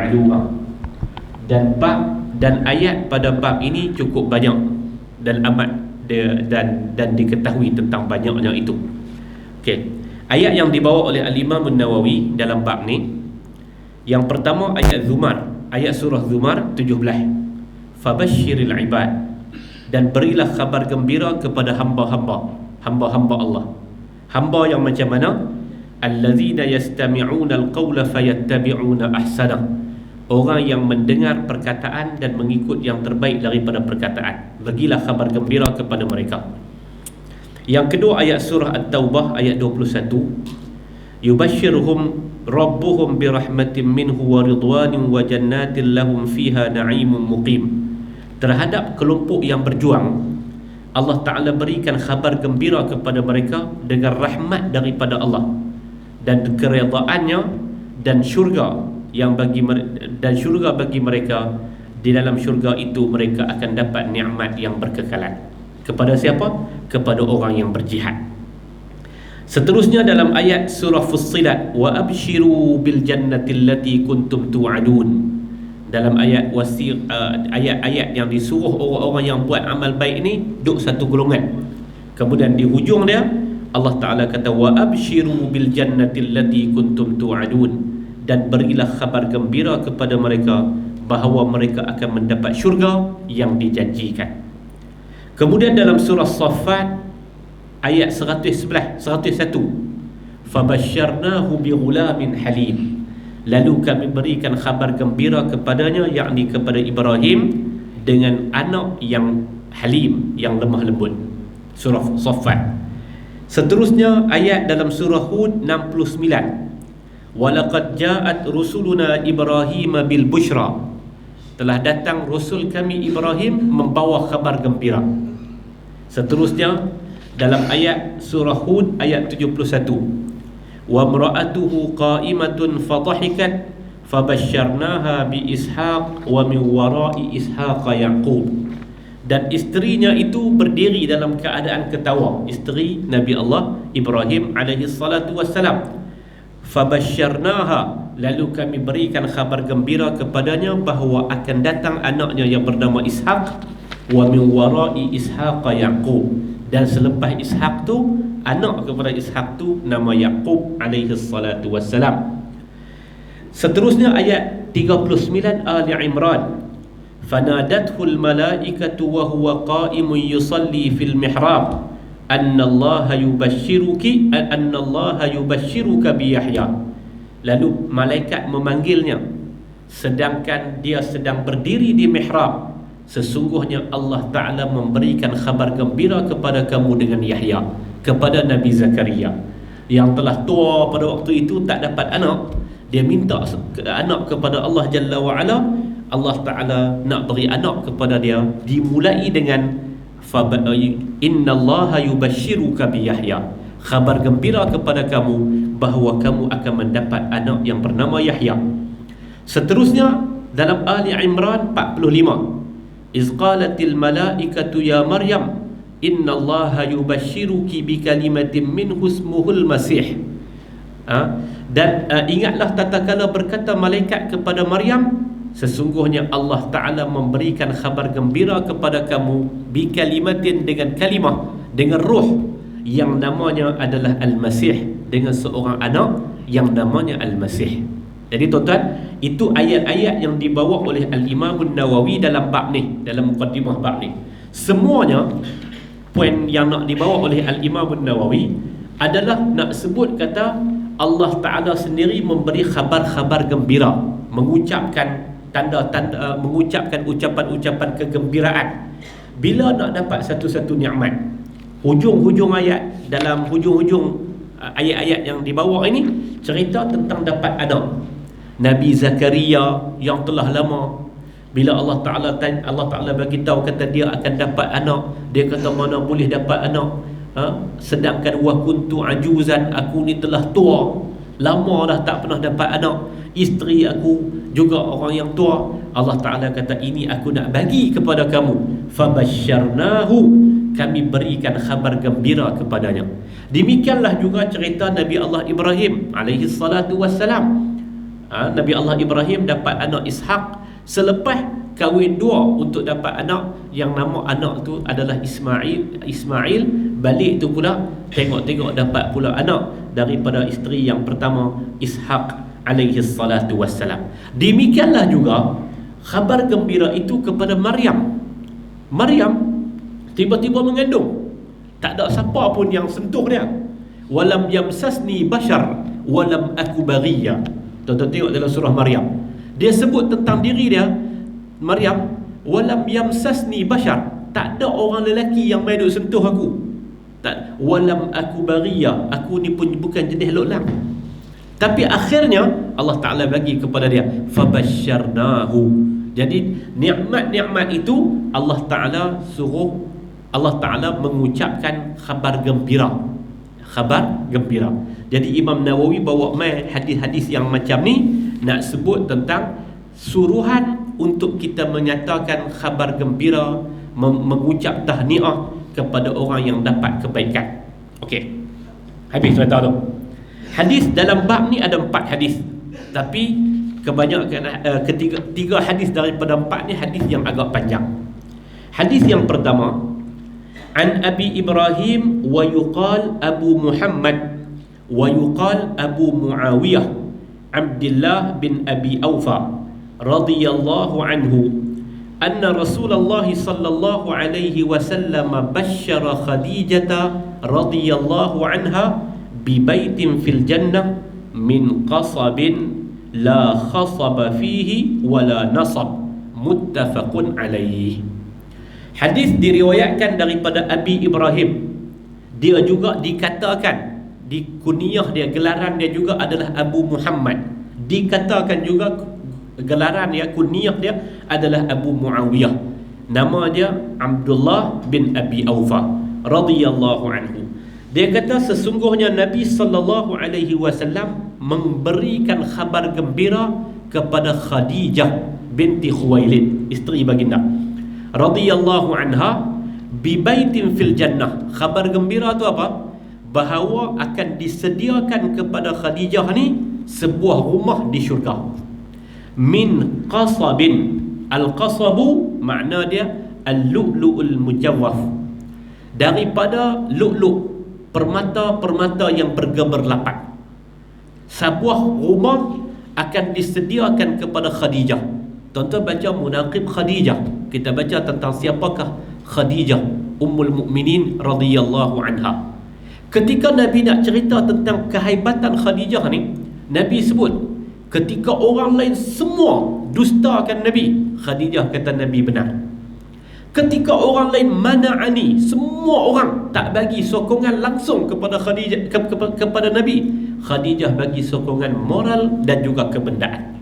ma'luma. Dan ayat pada bab ini cukup banyak dan amat dan diketahui tentang banyaknya itu. Okey. Ayat yang dibawa oleh Al-Imam An-Nawawi dalam bab ni, yang pertama ayat Zumar, ayat surah Zumar 17. Fabashshiril ibad, dan berilah kabar gembira kepada hamba-hamba Allah. Hamba yang macam mana? Allazina yastami'una al-qawla fayattabi'una ahsana. Orang yang mendengar perkataan dan mengikut yang terbaik daripada perkataan. Bagilah kabar gembira kepada mereka. Yang kedua ayat surah At-Taubah ayat 21. Yubashshiruhum rabbuhum birahmatin minhu wa ridwanin wa jannatin lahum fiha na'imun muqim. Terhadap kelompok yang berjuang, Allah Ta'ala berikan kabar gembira kepada mereka dengan rahmat daripada Allah dan keredaannya dan syurga bagi mereka. Di dalam syurga itu mereka akan dapat nikmat yang berkekalan. Kepada siapa? Kepada orang yang berjihad. Seterusnya dalam ayat surah Fussilat, wa abshiru bil jannati allati kuntum tu'adun. Dalam ayat ayat-ayat yang disuruh orang-orang yang buat amal baik ni duduk satu golongan. Kemudian di hujung dia Allah Ta'ala kata wa abshiru bil jannati allati kuntum tu'adun, dan berilah kabar gembira kepada mereka bahawa mereka akan mendapat syurga yang dijanjikan. Kemudian dalam surah Saffat ayat 101, fabashsharnahu bighulamin halim, lalu kami berikan kabar gembira kepadanya, yakni kepada Ibrahim, dengan anak yang halim, yang lemah lembut. Surah Saffat. Seterusnya ayat dalam surah Hud 69, walaqad ja'at rusuluna Ibrahim bil bushra, telah datang rasul kami Ibrahim membawa kabar gembira. Seterusnya dalam ayat surah Hud ayat 71, wa imra'atuhu qa'imatun fadhahikat fabashsharnaha bi Ishaq wa min wara'i Ishaq Yaqub, dan isterinya itu berdiri dalam keadaan ketawa, isteri Nabi Allah Ibrahim alaihi salatu wassalam. Fabashsharnaha, lalu kami berikan kabar gembira kepadanya bahawa akan datang anaknya yang bernama Ishaq, wa min wara'i Ishaq Yaqub, dan selepas Ishaq tu, anak kepada Ishaq tu nama Yaqub alaihi salatu wassalam. Seterusnya ayat 39 Ali Imran, fanadathul malaikatu wa huwa qa'imun yusalli fil mihrab annallaha yubashshiruka bi Yahya. Lalu malaikat memanggilnya sedangkan dia sedang berdiri di mihrab, sesungguhnya Allah Ta'ala memberikan kabar gembira kepada kamu dengan Yahya, kepada Nabi Zakaria yang telah tua pada waktu itu, tak dapat anak. Dia minta anak kepada Allah Jalla wa'ala. Allah Ta'ala nak beri anak kepada dia, dimulai dengan innallaha yubashshiruka bi Yahya, kabar gembira kepada kamu bahawa kamu akan mendapat anak yang bernama Yahya. Seterusnya dalam Ali Imran 45, iz qalatil malaikatu ya Maryam innallaha yubashshiruki bi kalimatin minhu ismuhul Masih. Dan ingatlah tatkala berkata malaikat kepada Maryam, sesungguhnya Allah Ta'ala memberikan kabar gembira kepada kamu bi kalimatin, dengan kalimah, dengan ruh yang namanya adalah Al-Masih, dengan seorang anak yang namanya Al-Masih. Jadi tuan-tuan, itu ayat-ayat yang dibawa oleh Al-Imam An-Nawawi dalam bab ni, dalam muqaddimah bab ni. Semuanya poin yang nak dibawa oleh Al-Imam An-Nawawi adalah nak sebut kata Allah Ta'ala sendiri memberi khabar-khabar gembira, mengucapkan tanda-tanda, mengucapkan ucapan-ucapan kegembiraan bila nak dapat satu-satu nikmat. Hujung-hujung ayat, dalam hujung-hujung ayat-ayat yang dibawa ini cerita tentang dapat anak. Nabi Zakaria yang telah lama, bila Allah Ta'ala bagi tahu kata dia akan dapat anak, dia kata mana boleh dapat anak, sedangkan wa kuntu ajuzan, aku ni telah tua, lama dah tak pernah dapat anak, isteri aku juga orang yang tua. Allah Ta'ala kata ini aku nak bagi kepada kamu, fabashsharnahu, kami berikan khabar gembira kepadanya. Demikianlah juga cerita Nabi Allah Ibrahim alaihi salatu wassalam. Nabi Allah Ibrahim dapat anak Ishak selepas kahwin dua untuk dapat anak yang nama anak tu adalah Ismail. Balik tu pula tengok-tengok dapat pula anak daripada isteri yang pertama, Ishak alaihi salatu wassalam. Demikianlah juga khabar gembira itu kepada Maryam. Maryam tiba-tiba mengandung, tak ada siapa pun yang sentuh dia. Walam yamsasni bashar walam aku baghiya. Tuan-tuan tengok dalam surah Maryam, dia sebut tentang diri dia, Maryam, walam yamsasni bashar, tak ada orang lelaki yang mai duk sentuh aku. Tak, walam aku baghiya, aku ni pun bukan jenis lolang. Tapi akhirnya Allah Ta'ala bagi kepada dia fabasyarnahu. Jadi nikmat-nikmat itu Allah Ta'ala suruh, Allah Ta'ala mengucapkan khabar gembira. Khabar gembira. Jadi Imam Nawawi bawa mai hadis-hadis yang macam ni, nak sebut tentang suruhan untuk kita menyatakan khabar gembira, mengucap tahniah kepada orang yang dapat kebaikan. Okey, habis cerita tu. Hadis dalam bab ni ada 4 hadis, tapi kebanyakan tiga hadis daripada 4 ni hadis yang agak panjang. Hadis yang pertama, an Abi Ibrahim wa yuqal Abu Muhammad wa yuqal Abu Muawiyah Abdullah bin Abi Aufa radhiyallahu anhu anna Rasulullah sallallahu alaihi wasallam basyara Khadijah radhiyallahu anha bi baitin fil jannah min qasabin la khasaba fihi wala nasab, muttafaqun alaihi. Hadis diriwayatkan daripada Abi Ibrahim. Dia juga dikatakan, di kunyah dia, gelaran dia juga adalah Abu Muhammad. Dikatakan juga gelaran dia, kunyah dia adalah Abu Muawiyah. Nama dia Abdullah bin Abi Aufa radhiyallahu anhu. Dia kata sesungguhnya Nabi sallallahu alaihi wasallam memberikan khabar gembira kepada Khadijah binti Khuwailid, isteri baginda radhiyallahu anha, bi baitin fil jannah. Khabar gembira tu apa? Bahawa akan disediakan kepada Khadijah ni sebuah rumah di syurga. Min qasabin. Al-qasabu makna dia al-lu'lu'ul mujawwaf, daripada lu'lu', permata-permata yang bergemerlapan. Sebuah rumah akan disediakan kepada Khadijah. Tuan-tuan baca Munaqib Khadijah, kita baca tentang siapakah Khadijah Ummul Mukminin radhiyallahu anha. Ketika Nabi nak cerita tentang kehebatan Khadijah ni, Nabi sebut ketika orang lain semua dustakan Nabi, Khadijah kata Nabi benar. Ketika orang lain mana'ani, semua orang tak bagi sokongan langsung kepada Khadijah, kepada Nabi, Khadijah bagi sokongan moral dan juga kebendaan.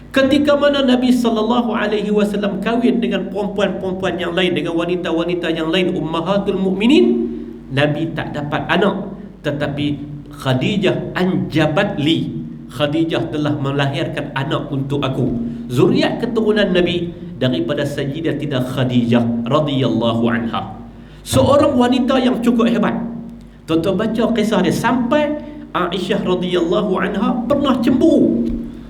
Ketika mana Nabi sallallahu alaihi wasallam kahwin dengan perempuan-perempuan yang lain, dengan wanita-wanita yang lain, ummahatul mukminin, Nabi tak dapat anak, tetapi Khadijah anjabat li, Khadijah telah melahirkan anak untuk aku. Zuriat keturunan Nabi daripada Sayyidatina Khadijah radhiyallahu anha, seorang wanita yang cukup hebat. Tuan-tuan baca kisah dia, sampai Aisyah radhiyallahu anha pernah cemburu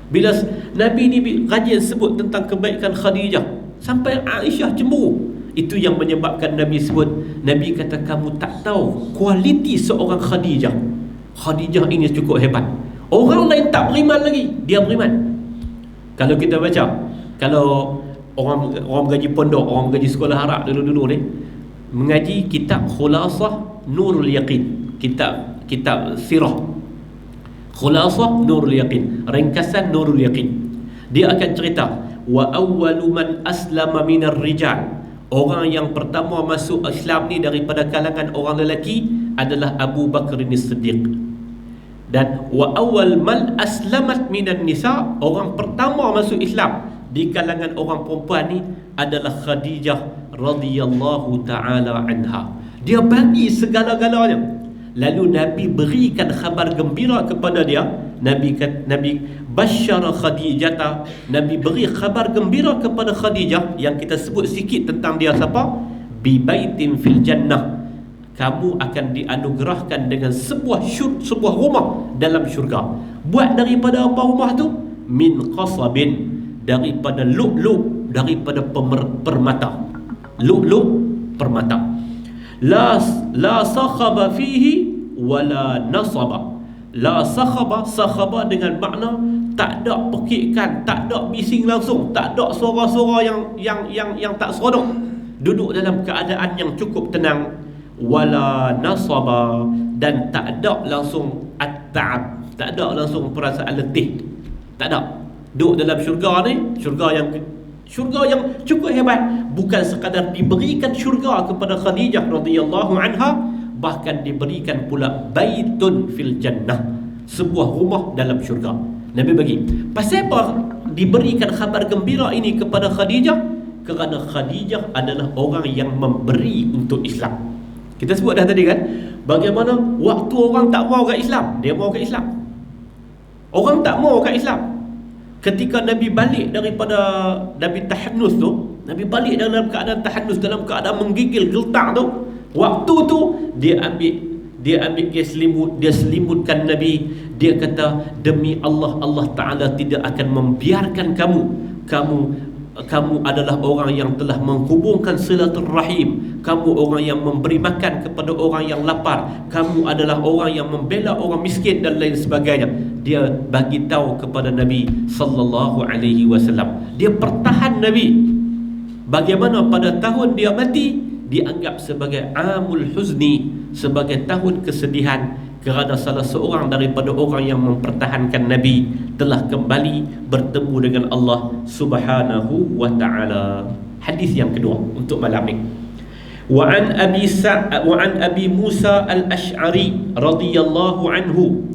bila Nabi ni rajin sebut tentang kebaikan Khadijah, sampai Aisyah cemburu. Itu yang menyebabkan Nabi sebut, Nabi kata kamu tak tahu kualiti seorang Khadijah. Khadijah ini cukup hebat, orang lain tak beriman lagi, dia beriman. Kalau kita baca, kalau orang mengaji pondok, orang mengaji sekolah Arab dulu-dulu ni, mengaji kitab Khulasah Nurul Yaqin, kitab sirah, Khulasah Nurul Yaqin, ringkasan Nurul Yaqin. Dia akan cerita, wa awwalu man aslama minar rijal, orang yang pertama masuk Islam ni daripada kalangan orang lelaki adalah Abu Bakar As-Siddiq. Dan wa awwal man aslamat minan nisa, orang pertama masuk Islam di kalangan orang perempuan ni adalah Khadijah radhiyallahu taala anha. Dia bagi segala-galanya. Lalu Nabi berikan khabar gembira kepada dia. Nabi basyara Khadijah, Nabi beri khabar gembira kepada Khadijah, yang kita sebut sikit tentang dia siapa, bi baitin fil jannah, kamu akan dianugerahkan dengan sebuah rumah dalam syurga. Buat daripada apa rumah tu? min qasabin, daripada lu'lu', daripada permata. Lu'lu' permata. La sakhaba fihi wala nasaba. La sakhaba dengan makna tak ada pekikan, tak ada bising langsung, tak ada suara-suara yang tak seronok. Duduk dalam keadaan yang cukup tenang. Wala nasaba, dan tak ada langsung at-ta'ab, tak ada langsung perasaan letih. Tak ada. Duduk dalam syurga ni, syurga yang cukup hebat. Bukan sekadar diberikan syurga kepada Khadijah radhiyallahu anha, bahkan diberikan pula baitun fil jannah, sebuah rumah dalam syurga. Nabi bagi. Pasal apa diberikan khabar gembira ini kepada Khadijah? Kerana Khadijah adalah orang yang memberi untuk Islam. Kita sebut dah tadi kan, bagaimana waktu orang tak mau kat Islam, dia mau kat Islam. Orang tak mau kat Islam. Ketika Nabi balik daripada Nabi tahannus tu, Nabi balik dalam keadaan tahannus, dalam keadaan menggigil geltak tu, waktu tu dia ambil dia selimut, dia selimutkan Nabi. Dia kata, demi Allah, Allah Ta'ala tidak akan membiarkan kamu adalah orang yang telah menghubungkan silaturrahim, kamu orang yang memberi makan kepada orang yang lapar, kamu adalah orang yang membela orang miskin dan lain sebagainya. Dia bagi tahu kepada Nabi sallallahu alaihi wasallam. Dia pertahan Nabi. Bagaimana pada tahun dia mati dianggap sebagai amul huzni, sebagai tahun kesedihan, kerana salah seorang daripada orang yang mempertahankan Nabi telah kembali bertemu dengan Allah Subhanahu wa ta'ala. Hadis yang kedua untuk malam ni. Wa an Abi Musa al-Ash'ari radhiyallahu anhu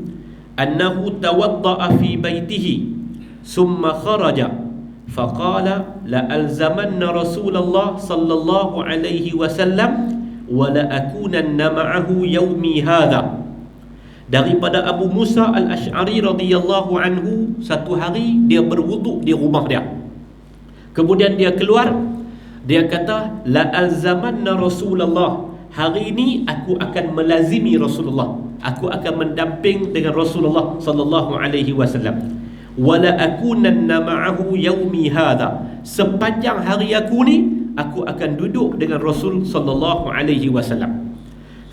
annahu tawadda'a fi baitihi thumma kharaja faqala la alzamanna Rasulullah sallallahu alaihi wasallam wa la akunanna ma'ahu yawmi hadha. Daripada Abu Musa al-Ash'ari radhiyallahu anhu, satu hari dia berwuduk di rumah dia. Kemudian dia keluar, dia kata, la alzamanna Rasulullah, hari ini aku akan melazimi Rasulullah, aku akan mendamping dengan Rasulullah sallallahu alaihi wasallam. Wala akunanna ma'ahu yaumi hadha, sepanjang hari aku ni aku akan duduk dengan Rasul sallallahu alaihi wasallam.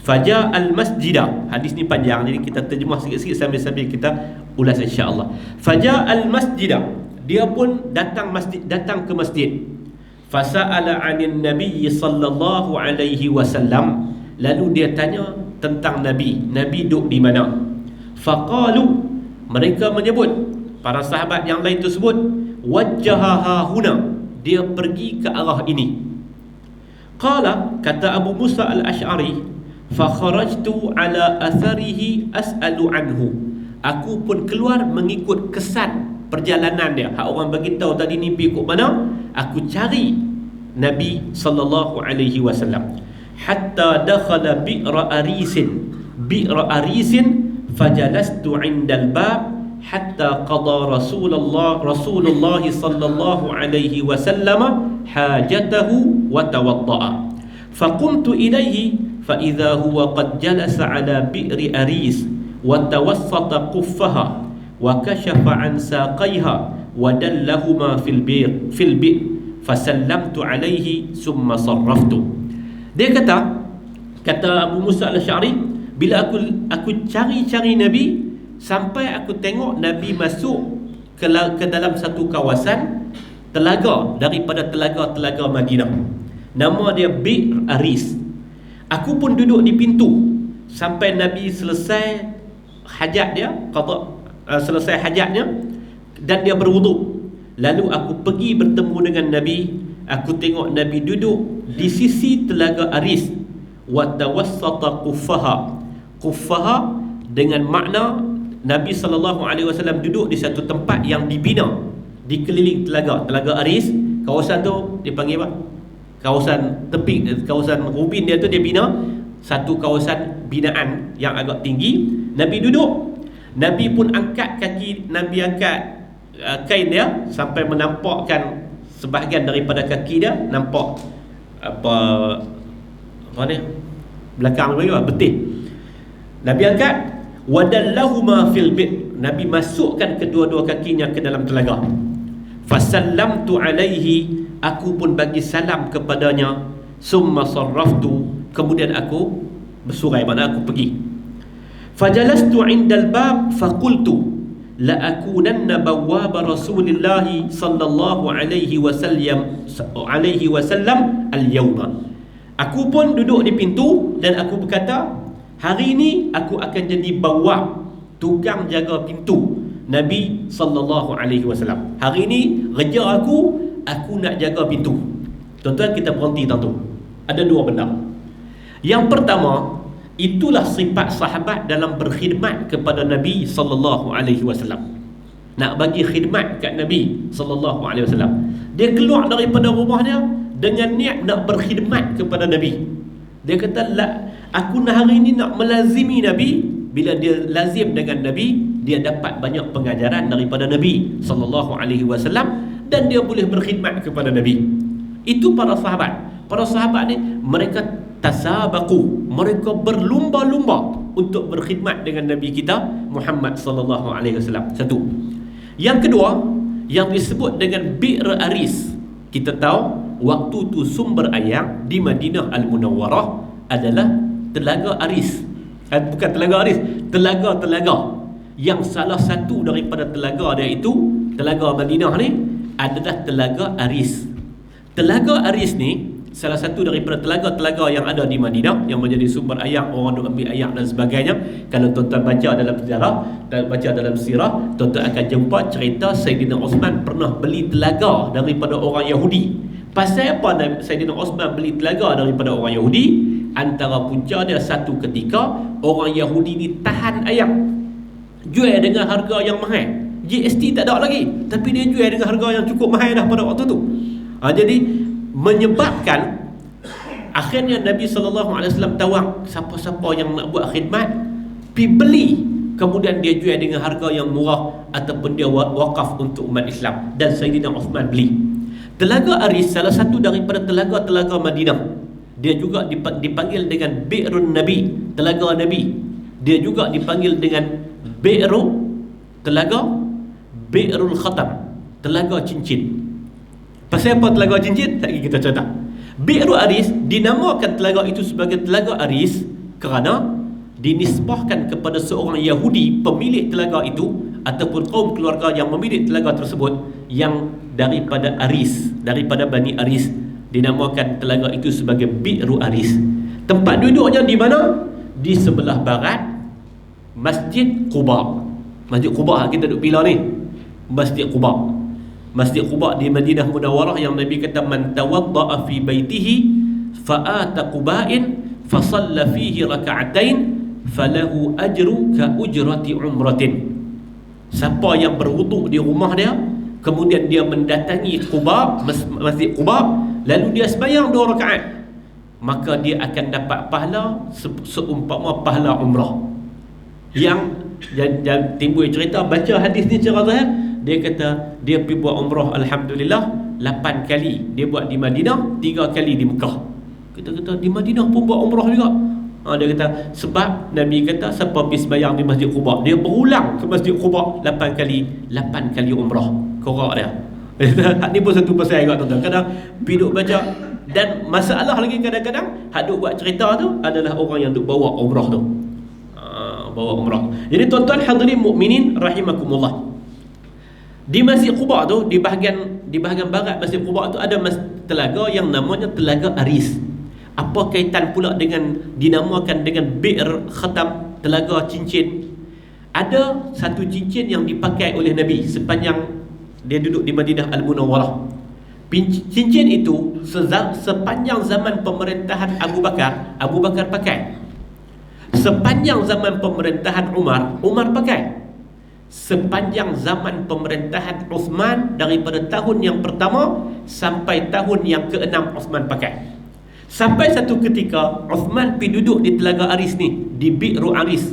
Faja al-masjidah, hadis ni panjang, jadi kita terjemah sikit-sikit sambil kita ulas insya-Allah. Faja al-masjidah, dia pun datang ke masjid. Fasa'ala 'anil nabiy sallallahu alaihi wasallam, lalu dia tanya tentang Nabi duduk di mana. Faqalu, mereka menyebut, para sahabat yang lain tersebut, wajjaha huna, dia pergi ke arah ini. Qala, kata Abu Musa al-Ash'ari, fa kharajtu ala atharihi as'alu anhu, aku pun keluar mengikut kesan perjalanan dia. Hak orang bagi tahu tadi ni pergi ke mana, aku cari Nabi sallallahu alaihi wasallam. Hatta dakhala bi'ra arisin fajalastu 'indal bab hatta qada Rasulullah sallallahu alaihi wasallam hajatahu wa tawadda'a. Faqumtu ilaihi fa idza huwa qad jalasa ala bi'ri aris wa tawassata quffaha wa kashafa an saqaiha wa dallahuma fil bir fasallamtu alaihi summa sarraftu. Dia kata Abu Musa al-Ash'ari, bila aku cari Nabi sampai aku tengok Nabi masuk ke dalam satu kawasan telaga daripada telaga-telaga Madinah. Nama dia Bir Aris. Aku pun duduk di pintu sampai Nabi selesai hajat dia, selesai hajatnya, dan dia berwuduk. Lalu aku pergi bertemu dengan Nabi. Aku tengok Nabi duduk di sisi telaga Aris. Wa tawassata quffaha dengan makna Nabi SAW duduk di satu tempat yang dibina dikeliling telaga Aris. Kawasan tu dipanggil apa? Kawasan tepi, kawasan Rubin dia tu dia bina satu kawasan binaan yang agak tinggi. Nabi duduk. Nabi pun angkat kaki, Nabi angkat kain dia sampai menampakkan sebahagian daripada kaki dia, nampak apa ni belakang dia, betis. Nabi angkat. Wadallahuma fil bit, Nabi masukkan kedua-dua kakinya ke dalam telaga. Fasallamtu alaihi, aku pun bagi salam kepadanya. Summa sarraftu, kemudian aku bersurai, makna aku pergi. Fajalastu indal bab faqultu la akunanna bawwab Rasulillah sallallahu alaihi wasallam al-yawma. Aku pun duduk di pintu dan aku berkata, hari ini aku akan jadi bawwab, tukang jaga pintu Nabi sallallahu alaihi wasallam. Hari ini kerja aku nak jaga pintu. Tuan-tuan, kita berhenti tentu. Ada dua benda. Yang pertama, itulah sifat sahabat dalam berkhidmat kepada Nabi sallallahu alaihi wasallam. Nak bagi khidmat kat Nabi sallallahu alaihi wasallam. Dia keluar daripada rumah dia dengan niat nak berkhidmat kepada Nabi. Dia kata, aku hari ini nak melazimi Nabi. Bila dia lazim dengan Nabi, dia dapat banyak pengajaran daripada Nabi sallallahu alaihi wasallam dan dia boleh berkhidmat kepada Nabi. Itu para sahabat. Para sahabat ni mereka tasabaku, mereka berlumba-lumba untuk berkhidmat dengan Nabi kita Muhammad sallallahu alaihi wasallam. Satu. Yang kedua, yang disebut dengan Bi'r Aris. Kita tahu waktu tu sumber air di Madinah Al-Munawwarah adalah Telaga Aris. Bukan Telaga Aris, telaga-telaga. Yang salah satu daripada telaga dia itu, Telaga Madinah ni adalah Telaga Aris. Telaga Aris ni salah satu daripada telaga-telaga yang ada di Madinah, yang menjadi sumber air, orang duk ambil air dan sebagainya. Kalau tuan-tuan baca dalam sejarah dan baca dalam sirah, tuan-tuan akan jumpa cerita Saidina Osman pernah beli telaga daripada orang Yahudi. Pasal apa Saidina Osman beli telaga daripada orang Yahudi? Antara punca dia, satu ketika orang Yahudi ni tahan air, jual dengan harga yang mahal. GST tak ada lagi, tapi dia jual dengan harga yang cukup mahal dah pada waktu tu. Jadi menyebabkan akhirnya Nabi SAW tawar, siapa-siapa yang nak buat khidmat pergi beli, kemudian dia jual dengan harga yang murah ataupun dia wakaf untuk umat Islam. Dan Sayyidina Uthman beli. Telaga Aris salah satu daripada telaga-telaga Madinah. Dia juga dipanggil dengan Bi'run Nabi, telaga Nabi. Dia juga dipanggil dengan Telaga Bi'rul Khatam, telaga cincin. Pasal apa telaga cincin? Tak kita cerita. Bi'ru Aris dinamakan telaga itu sebagai Telaga Aris kerana dinisbahkan kepada seorang Yahudi pemilik telaga itu ataupun kaum keluarga yang memiliki telaga tersebut yang daripada Aris, daripada Bani Aris. Dinamakan telaga itu sebagai Bi'ru Aris. Tempat duduknya di mana? Di sebelah barat Masjid Quba. Masjid Quba kita duduk pilih ni, Masjid Quba. Masjid Quba di Madinah Munawwarah yang Nabi kata, man tawadda'a fi baitihi fa'ata Quba'in fasalla fihi raka'atain falahu ajru ka ujrati umratin. Siapa yang berwuduk di rumah dia, kemudian dia mendatangi Quba, Masjid Quba, lalu dia sembahyang 2 rakaat, maka dia akan dapat pahala seumpama pahala umrah. Yang timbul cerita, baca hadis ni secara zahir, dia kata dia pergi buat umrah, alhamdulillah 8 kali dia buat di Madinah, 3 kali di Mekah. Kita kata di Madinah pun buat umrah juga. Dia kata sebab Nabi kata siapa pergi sembahyang di Masjid Quba, dia berulang ke Masjid Quba 8 kali umrah. Korak dia. Ini pun satu pasal juga tuan-tuan. Kadang duduk baca, dan masalah lagi kadang-kadang hak duk buat cerita tu adalah orang yang duk bawa umrah tu. Bawa umrah. Jadi tuan-tuan hadirin mukminin rahimakumullah. Di Masjid Quba tu, di bahagian barat Masjid Quba tu ada telaga yang namanya Telaga Aris. Apa kaitan pula dengan dinamakan dengan Bi'r Khatam, telaga cincin? Ada satu cincin yang dipakai oleh Nabi sepanjang dia duduk di Madinah Al-Munawwarah. Cincin itu sepanjang zaman pemerintahan Abu Bakar pakai. Sepanjang zaman pemerintahan Umar pakai. Sepanjang zaman pemerintahan Uthman, daripada tahun yang pertama sampai tahun yang ke-6 Uthman pakai. Sampai satu ketika Uthman pergi duduk di Telaga Aris ni, di Bi'ru Aris.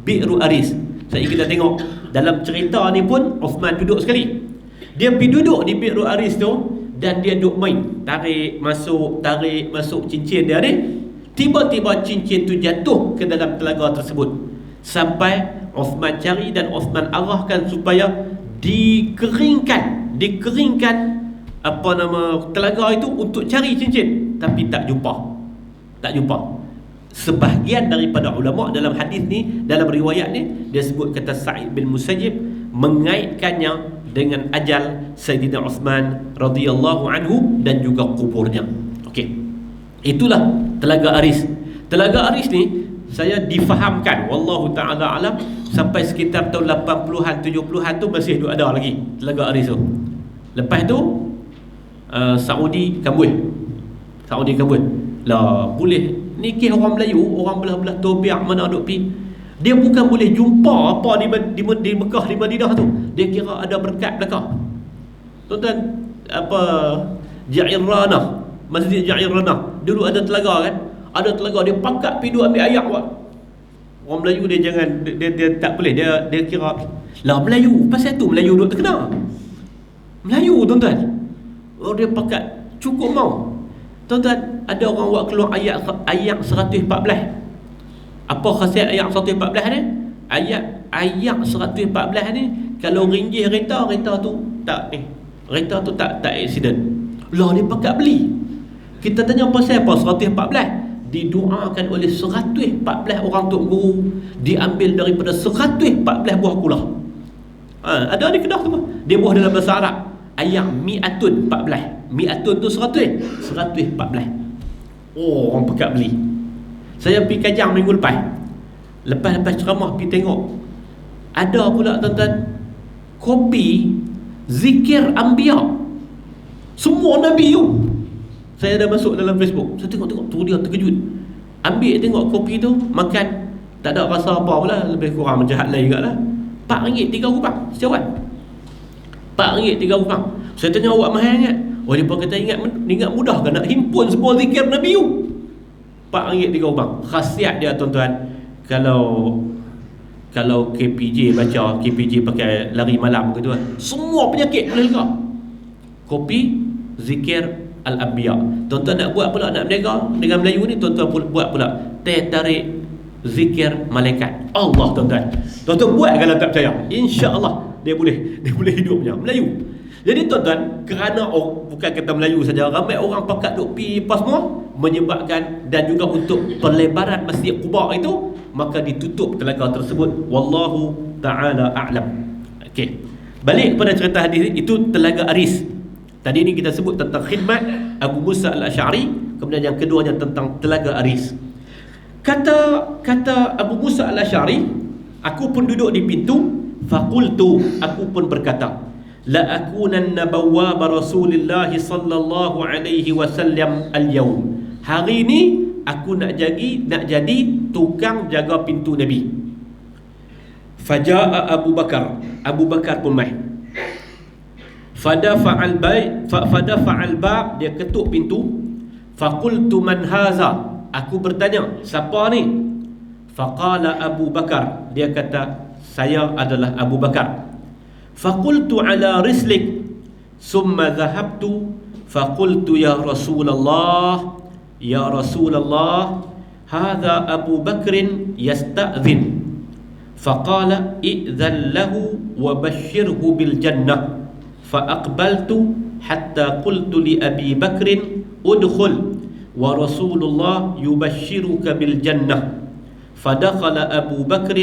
Bi'ru Aris. Saya kita tengok dalam cerita ni pun Uthman duduk sekali. Dia pergi duduk di Bi'ru Aris tu dan dia duduk main, tarik masuk cincin dia ni. Tiba-tiba cincin tu jatuh ke dalam telaga tersebut. Sampai Uthman cari dan Uthman arahkan supaya dikeringkan telaga itu untuk cari cincin, tapi tak jumpa. Sebahagian daripada ulama dalam hadis ni, dalam riwayat ni, dia sebut kata Sa'id bin Musayyib mengaitkannya dengan ajal Sayyidina Uthman radhiyallahu anhu dan juga kuburnya. Okey. Itulah Telaga Aris. Telaga Aris ni saya difahamkan, wallahu taala alam, sampai sekitar tahun 80-an 70-an tu masih ada lagi Telaga Aris tu. Lepas tu Saudi kambuh. Lah boleh ni kes orang Melayu, orang belah-belah Tobiak mana duk pi. Dia bukan boleh jumpa apa di Mekah, di Madinah tu. Dia kira ada berkat belakang. Tuan-tuan, Ja'irranah, Masjid Ja'irranah, dulu ada telaga kan? Ada telaga, dia pakat pi duk ambil ayak buat. Orang Melayu dia jangan, dia tak boleh, dia kira lah Melayu, pasal tu Melayu duk terkenal. Melayu tuan-tuan. Oh, dia pakat cukup mau. Tuan-tuan, ada orang buat keluar ayat 114. Apa khasiat ayat 114 ni? Ayat 114 ni, kalau ringgih kereta tu tak ni. Kereta tu tak accident. Lah dia pakat beli. Kita tanya pasal apa 114? Didoakan oleh 114 orang tok guru, diambil daripada 114 buah kulah. Ada di Kedah tu. Dia buah dalam bahasa Arab. Ayat mi'atun 14. Mi'atun tu 114. Oh, orang pakat beli. Saya pergi Kajang minggu lepas. Lepas ceramah pergi tengok. Ada pula tuan-tuan kopi zikir anbiya. Semua nabi tu. Saya dah masuk dalam Facebook. Saya tengok tu dia terkejut. Ambil tengok kopi tu, makan tak ada rasa apa pula, lebih kurang macam hat lain jugaklah. RM4 3 kupang secawan. RM4 3 kupang. Saya tanya awak mahal ingat? Oh, dia kata ingat mudah kan nak himpun semua zikir Nabi tu. RM4 3 kupang. Khasiat dia tuan-tuan, kalau KPJ baca, KPJ pakai lari malam gitu kan, semua penyakit boleh lega. Kopi zikir Al-Anbiya. Tuan-tuan nak buat pula, nak berniaga dengan Melayu ni, tuan-tuan buat pula teh tarik zikir malaikat Allah. Tuan-tuan buat kalau tak percaya, insya-Allah dia boleh hidupnya Melayu. Jadi tuan-tuan, kerana bukan kata Melayu saja, ramai orang pakat duk pi pas semua, menyebabkan dan juga untuk perlebaran Masjid Quba itu, maka ditutup telaga tersebut. Wallahu ta'ala a'lam. Okey, balik kepada cerita hadis itu, Telaga Aris. Tadi ni kita sebut tentang khidmat Abu Musa al-Asy'ari, kemudian yang keduanya tentang Telaga Aris. Kata Abu Musa al-Asy'ari, aku pun duduk di pintu, faqultu, aku pun berkata, la akunanna bawwab Rasulillah sallallahu alaihi wasallam al-yawm. Hari ni aku nak jadi tukang jaga pintu Nabi. Faja'a Abu Bakar pun mai. Fadafa'al bab, dia ketuk pintu. Faqultu man haza, aku bertanya, siapa ni? Faqala Abu Bakar, dia kata, saya adalah Abu Bakar. Faqultu ala rislik, summa dhahabtu faqultu ya Rasulullah, hadha Abu Bakrin yasta'dhin. Faqala i'dhan lahu wa bashirhu bil jannah. فأقبلت حتى قلت لأبي بكر ادخل ورسول الله يبشرك بالجنة. فدخل أبو بكر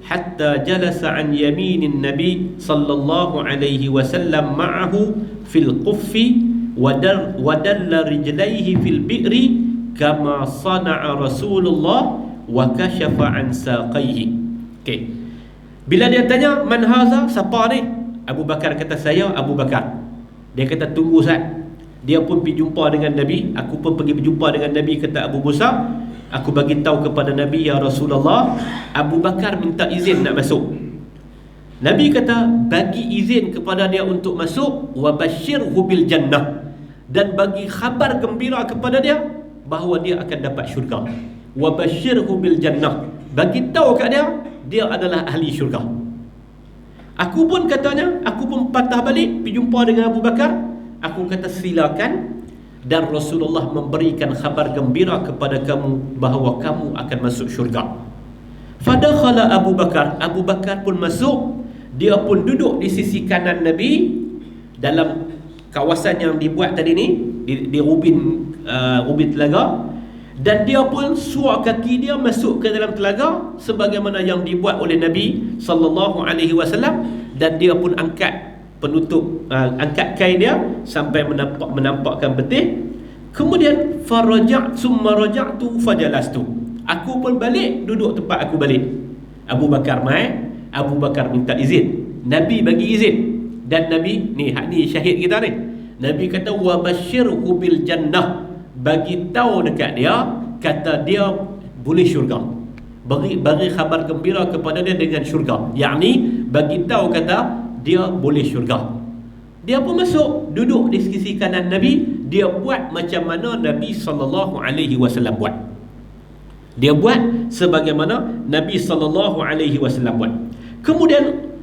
حتى جلس عن يمين النبي صلى الله عليه وسلم معه في القف ودل رجليه في البئر كما صنع رسول الله وكشف عن ساقيه. Okay. Bila dia tanya man haza, siapa ni? Abu Bakar kata, saya Abu Bakar. Dia kata, tunggu Ustaz. Dia pun pergi jumpa dengan Nabi, aku pun pergi berjumpa dengan Nabi. Kata Abu Musa, aku bagi tahu kepada Nabi, ya Rasulullah, Abu Bakar minta izin nak masuk. Nabi kata, bagi izin kepada dia untuk masuk, wa basyirhu bil jannah, dan bagi khabar gembira kepada dia bahawa dia akan dapat syurga. Wa basyirhu bil jannah, bagi tahu kat dia adalah ahli syurga. Aku pun katanya, aku pun patah balik pergi jumpa dengan Abu Bakar. Aku kata, silakan. Dan Rasulullah memberikan khabar gembira kepada kamu bahawa kamu akan masuk syurga. Fadakhala Abu Bakar. Abu Bakar pun masuk. Dia pun duduk di sisi kanan Nabi dalam kawasan yang dibuat tadi ni, di ubin telaga. Dan dia pun suar kaki dia masuk ke dalam telaga sebagaimana yang dibuat oleh Nabi sallallahu alaihi wasallam, dan dia pun angkat penutup, angkat kain dia sampai menampakkan betih. Kemudian summa raja'tu fajalastu. Aku pun balik, duduk tempat aku balik. Abu Bakar mai, Abu Bakar minta izin, Nabi bagi izin. Dan Nabi ni, hak ni syahid kita ni, Nabi kata wa basyirhu bil jannah, bagi tahu dekat dia, kata dia boleh syurga, bagi khabar gembira kepada dia dengan syurga, yakni bagi tahu kata dia boleh syurga. Dia pun masuk, duduk di sisi kanan Nabi. Dia buat macam mana Nabi sallallahu alaihi wasallam buat. Dia buat sebagaimana Nabi sallallahu alaihi wasallam buat. Kemudian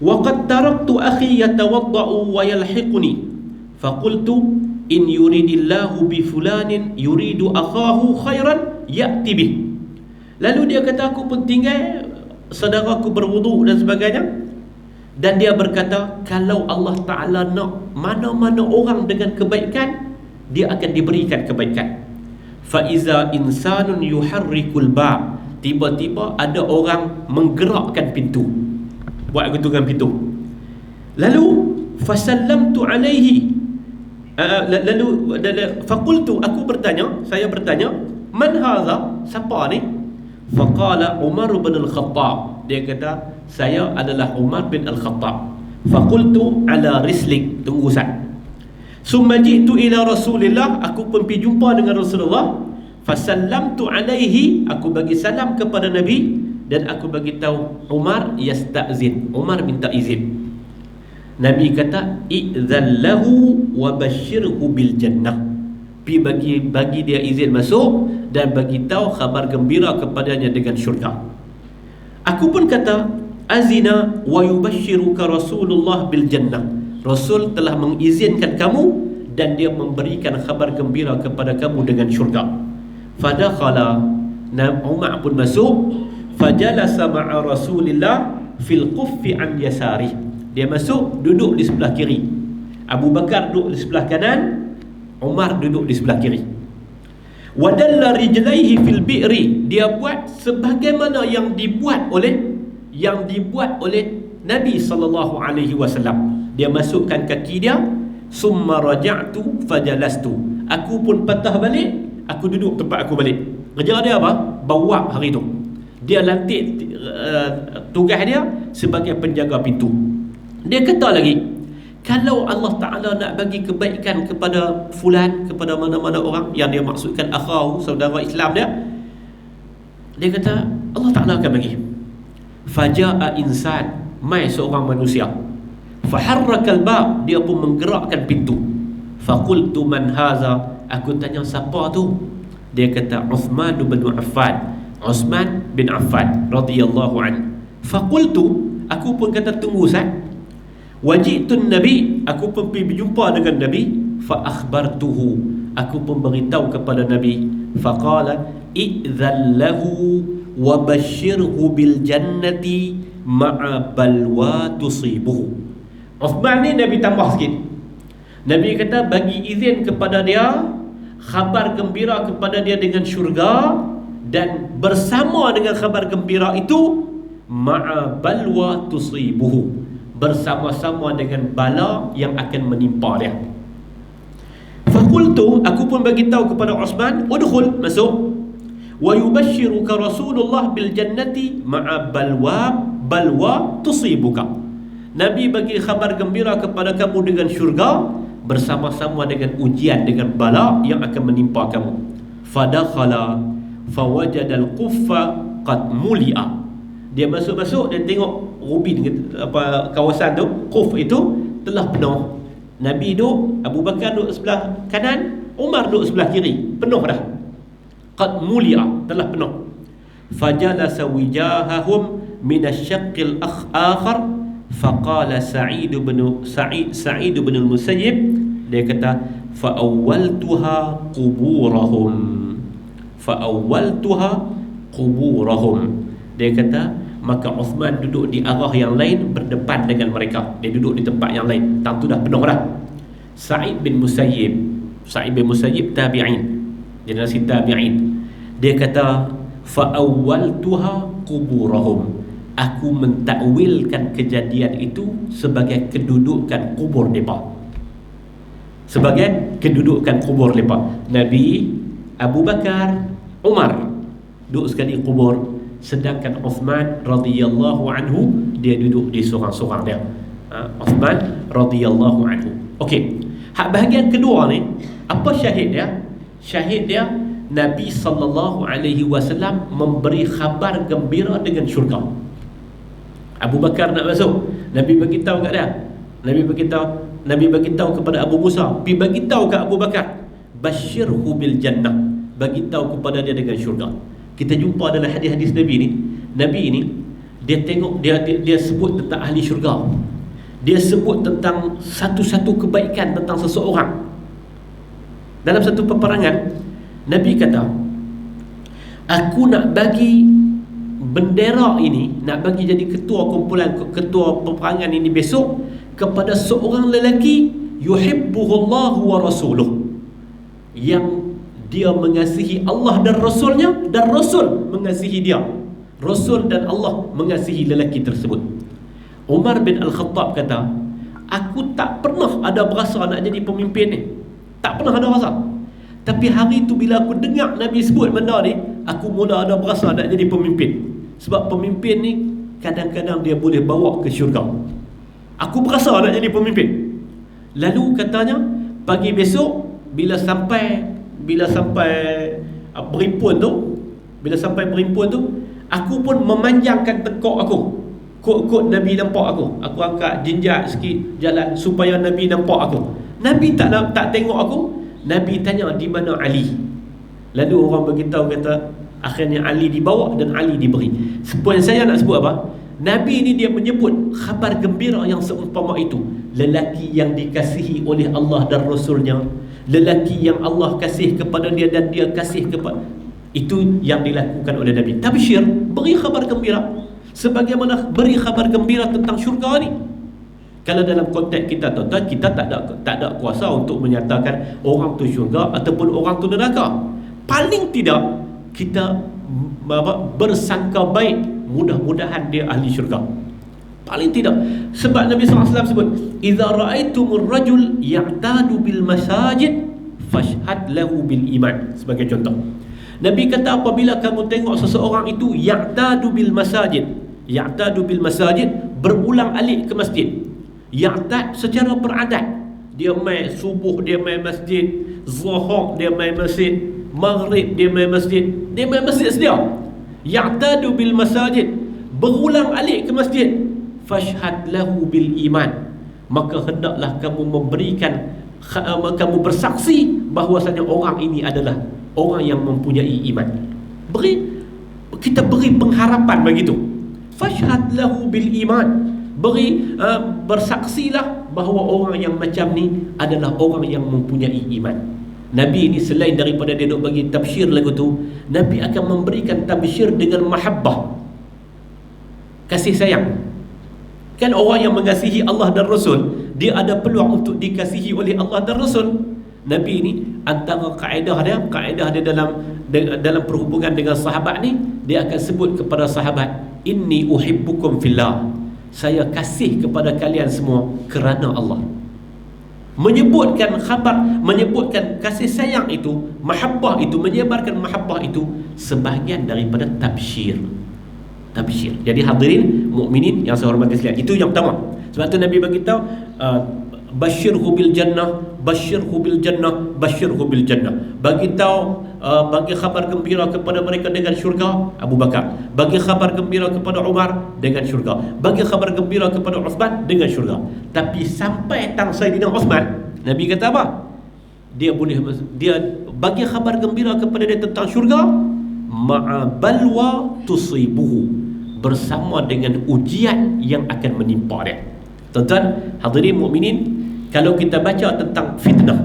waqad taraktu akhi yatawaddau wa yalhiquni faqultu in yuridillahu bi fulanin yuridu akhahu khairan ya'ti bih. Lalu dia kata, aku pun tinggal saudaraku berwuduk dan sebagainya, dan dia berkata, kalau Allah Ta'ala nak mana-mana orang dengan kebaikan, dia akan diberikan kebaikan. Fa iza insanun yuharrikul ba', tiba-tiba ada orang menggerakkan pintu, buat ketukan pintu. Lalu fasallamtu alaihi, lalu faqultu, aku bertanya, saya bertanya, man hadha, siapa ni? Faqala Umar bin Al-Khattab. Dia kata, saya adalah Umar bin Al-Khattab. Faqultu ala rislik, tunggu sat. Summa ji'tu ila Rasulillah, aku pun pergi jumpa dengan Rasulullah. Fasallamtu alaihi, aku bagi salam kepada Nabi, dan aku bagi tahu Umar yasta'zin, Umar minta izin. Nabi kata, i'dzan lahu wa basyirhu bil jannah, bagi dia izin masuk dan bagi tahu khabar gembira kepadanya dengan syurga. Aku pun kata, azina wa yubashshiruka Rasulullah bil jannah, Rasul telah mengizinkan kamu dan dia memberikan khabar gembira kepada kamu dengan syurga. Fadakhala, Umar pun masuk. Fajalasa ma'a Rasulillah fil quffi an yasari, dia masuk, duduk di sebelah kiri. Abu Bakar duduk di sebelah kanan, Umar duduk di sebelah kiri. Wadalla rijlaihi fil bi'ri, dia buat sebagaimana yang dibuat oleh Nabi sallallahu alaihi wasallam. Dia masukkan kaki dia. Summa raja'tu fajalastu, aku pun patah balik, aku duduk tempat aku balik. Kerja dia apa? Bawab hari tu. Dia lantik tugas dia sebagai penjaga pintu. Dia kata lagi, kalau Allah Ta'ala nak bagi kebaikan kepada fulan, kepada mana-mana orang yang dia maksudkan akhahu, saudara Islam dia, dia kata Allah Ta'ala akan bagi. Faja'a insan, mai seorang manusia. Faharrakal bab, dia pun menggerakkan pintu. Faqultu man haza, aku tanya siapa tu? Dia kata Uthman bin Affan, Uthman bin Affan radhiyallahu anhu. Faqultu, aku pun kata tunggu Ustaz. Wajitun Nabi, aku pun pergi berjumpa dengan Nabi. Fa akhbartuhu, aku pun beritahu kepada Nabi. Faqala i'dzan lahu wa basyirhu bil jannati ma'a balwa tusibuhu. Uthman ni Nabi tambah sikit. Nabi kata bagi izin kepada dia, khabar gembira kepada dia dengan syurga, dan bersama dengan khabar gembira itu ma'a balwa tusibuhu, bersama-sama dengan bala yang akan menimpa dia. Faqultu, aku pun bagi tahu kepada Uthman, udkhul, masuk. Wa yubashshiruka Rasulullah bil jannati ma'a balwa tusibuka, Nabi bagi khabar gembira kepada kamu dengan syurga bersama-sama dengan ujian, dengan bala yang akan menimpa kamu. Fadakhala fawajadal quffa qad muli'a, dia masuk-masuk, dia tengok rubin, kawasan tu, quf itu telah penuh. Nabi duduk, Abu Bakar duduk sebelah kanan, Umar duduk sebelah kiri, penuh dah. Qad muli'a, telah penuh. Fajalasa wijahahum min asyaqqil akhar. Faqala Sa'id bin al-Musayyib, dia kata fa'awwaltuha quburahum, quburahum. Dia kata maka Uthman duduk di arah yang lain berdepan dengan mereka. Dia duduk di tempat yang lain. Tang tu dah penuh dah. Sa'id bin Musayyib tabi'in, generasi tabi'in. Dia kata fa awwaltuha quburahum. Aku mentakwilkan kejadian itu sebagai kedudukan kubur mereka. Sebagai kedudukan kubur mereka. Nabi, Abu Bakar, Umar duduk sekali kubur, sedangkan Uthman radhiyallahu anhu dia duduk di sorang-sorang dia. Uthman radhiyallahu anhu. Okey. Hak bahagian kedua ni, apa syahid dia? Syahid dia Nabi sallallahu alaihi wasallam memberi khabar gembira dengan syurga. Abu Bakar nak masuk, Nabi bagi tahu kat dia. Nabi bagi tahu kepada Abu Musa, pi bagi tahu kat Abu Bakar, basyirhu bil jannah, bagi tahu kepada dia dengan syurga. Kita jumpa dalam hadis-hadis Nabi ni dia tengok dia sebut tentang ahli syurga. Dia sebut tentang satu-satu kebaikan tentang seseorang. Dalam satu peperangan, Nabi kata, aku nak bagi bendera ini, nak bagi jadi ketua kumpulan, ketua peperangan ini besok kepada seorang lelaki yuhibbuhullahu wa rasuluh, yang dia mengasihi Allah dan Rasulnya, dan Rasul mengasihi dia. Rasul dan Allah mengasihi lelaki tersebut. Umar bin Al-Khattab kata, aku tak pernah ada berasa nak jadi pemimpin ni. Tak pernah ada rasa. Tapi hari tu bila aku dengar Nabi sebut benda ni, aku mula ada berasa nak jadi pemimpin. Sebab pemimpin ni kadang-kadang dia boleh bawa ke syurga. Aku berasa nak jadi pemimpin. Lalu katanya, pagi besok bila sampai berimpun tu, aku pun memanjangkan tekuk aku. Kod Nabi nampak aku. Aku angkat jinjat sikit jalan supaya Nabi nampak aku. Nabi tak tengok aku. Nabi tanya di mana Ali. Lalu orang beritahu kata akhirnya Ali dibawa dan Ali diberi. Poin saya nak sebut apa? Nabi ni dia menyebut khabar gembira yang seumpama itu. Lelaki yang dikasihi oleh Allah dan Rasulnya, lelaki yang Allah kasih kepada dia dan dia kasih kepada, itu yang dilakukan oleh Nabi. Tabsyir, beri khabar gembira, sebagaimana beri khabar gembira tentang syurga ni. Kalau dalam konteks kita tuan-tuan, kita tak ada kuasa untuk menyatakan orang tu syurga ataupun orang tu neraka. Paling tidak kita bersangka baik, mudah-mudahan dia ahli syurga. Paling tidak. Sebab Nabi SAW sebut, idza ra'aitumur rajul ya'tadu bil masajid fashhad lahu bil iman. Sebagai contoh, Nabi kata apabila kamu tengok seseorang itu ya'tadu bil masajid, berulang alik ke masjid. Ya'tad secara beradat, dia main subuh dia main masjid, zuhur dia main masjid, maghrib dia main masjid, sedia. Ya'tadu bil masajid, berulang alik ke masjid, fashhad lahu bil iman, maka hendaklah kamu bersaksi bahwasanya orang ini adalah orang yang mempunyai iman. Kita beri pengharapan begitu. Fashhad lahu bil iman, bersaksilah bahawa orang yang macam ni adalah orang yang mempunyai iman. Nabi ni selain daripada dia duk bagi tabsyir lagu tu, Nabi akan memberikan tabsyir dengan mahabbah, kasih sayang. Kan orang yang mengasihi Allah dan Rasul, dia ada peluang untuk dikasihi oleh Allah dan Rasul. Nabi ni antara kaedah dia dalam perhubungan dengan sahabat ni, dia akan sebut kepada sahabat, inni uhibbukum fillah, saya kasih kepada kalian semua kerana Allah. Menyebutkan kasih sayang itu, mahabbah itu, menyebarkan mahabbah itu sebahagian daripada tabsyir. Jadi hadirin mukminin yang saya hormati sekalian, itu yang pertama. Sebab tu Nabi bagi tahu, basyirhu bil jannah. Bagi tahu, bagi khabar gembira kepada mereka dengan syurga, Abu Bakar. Bagi khabar gembira kepada Umar dengan syurga. Bagi khabar gembira kepada Uthman dengan syurga. Tapi sampai tang Sayyidina Uthman, Nabi kata apa? Dia bagi khabar gembira kepada dia tentang syurga, ma'a balwa tusibuhu, bersama dengan ujian yang akan menimpa dia. Tuan-tuan hadirin mukminin, kalau kita baca tentang fitnah,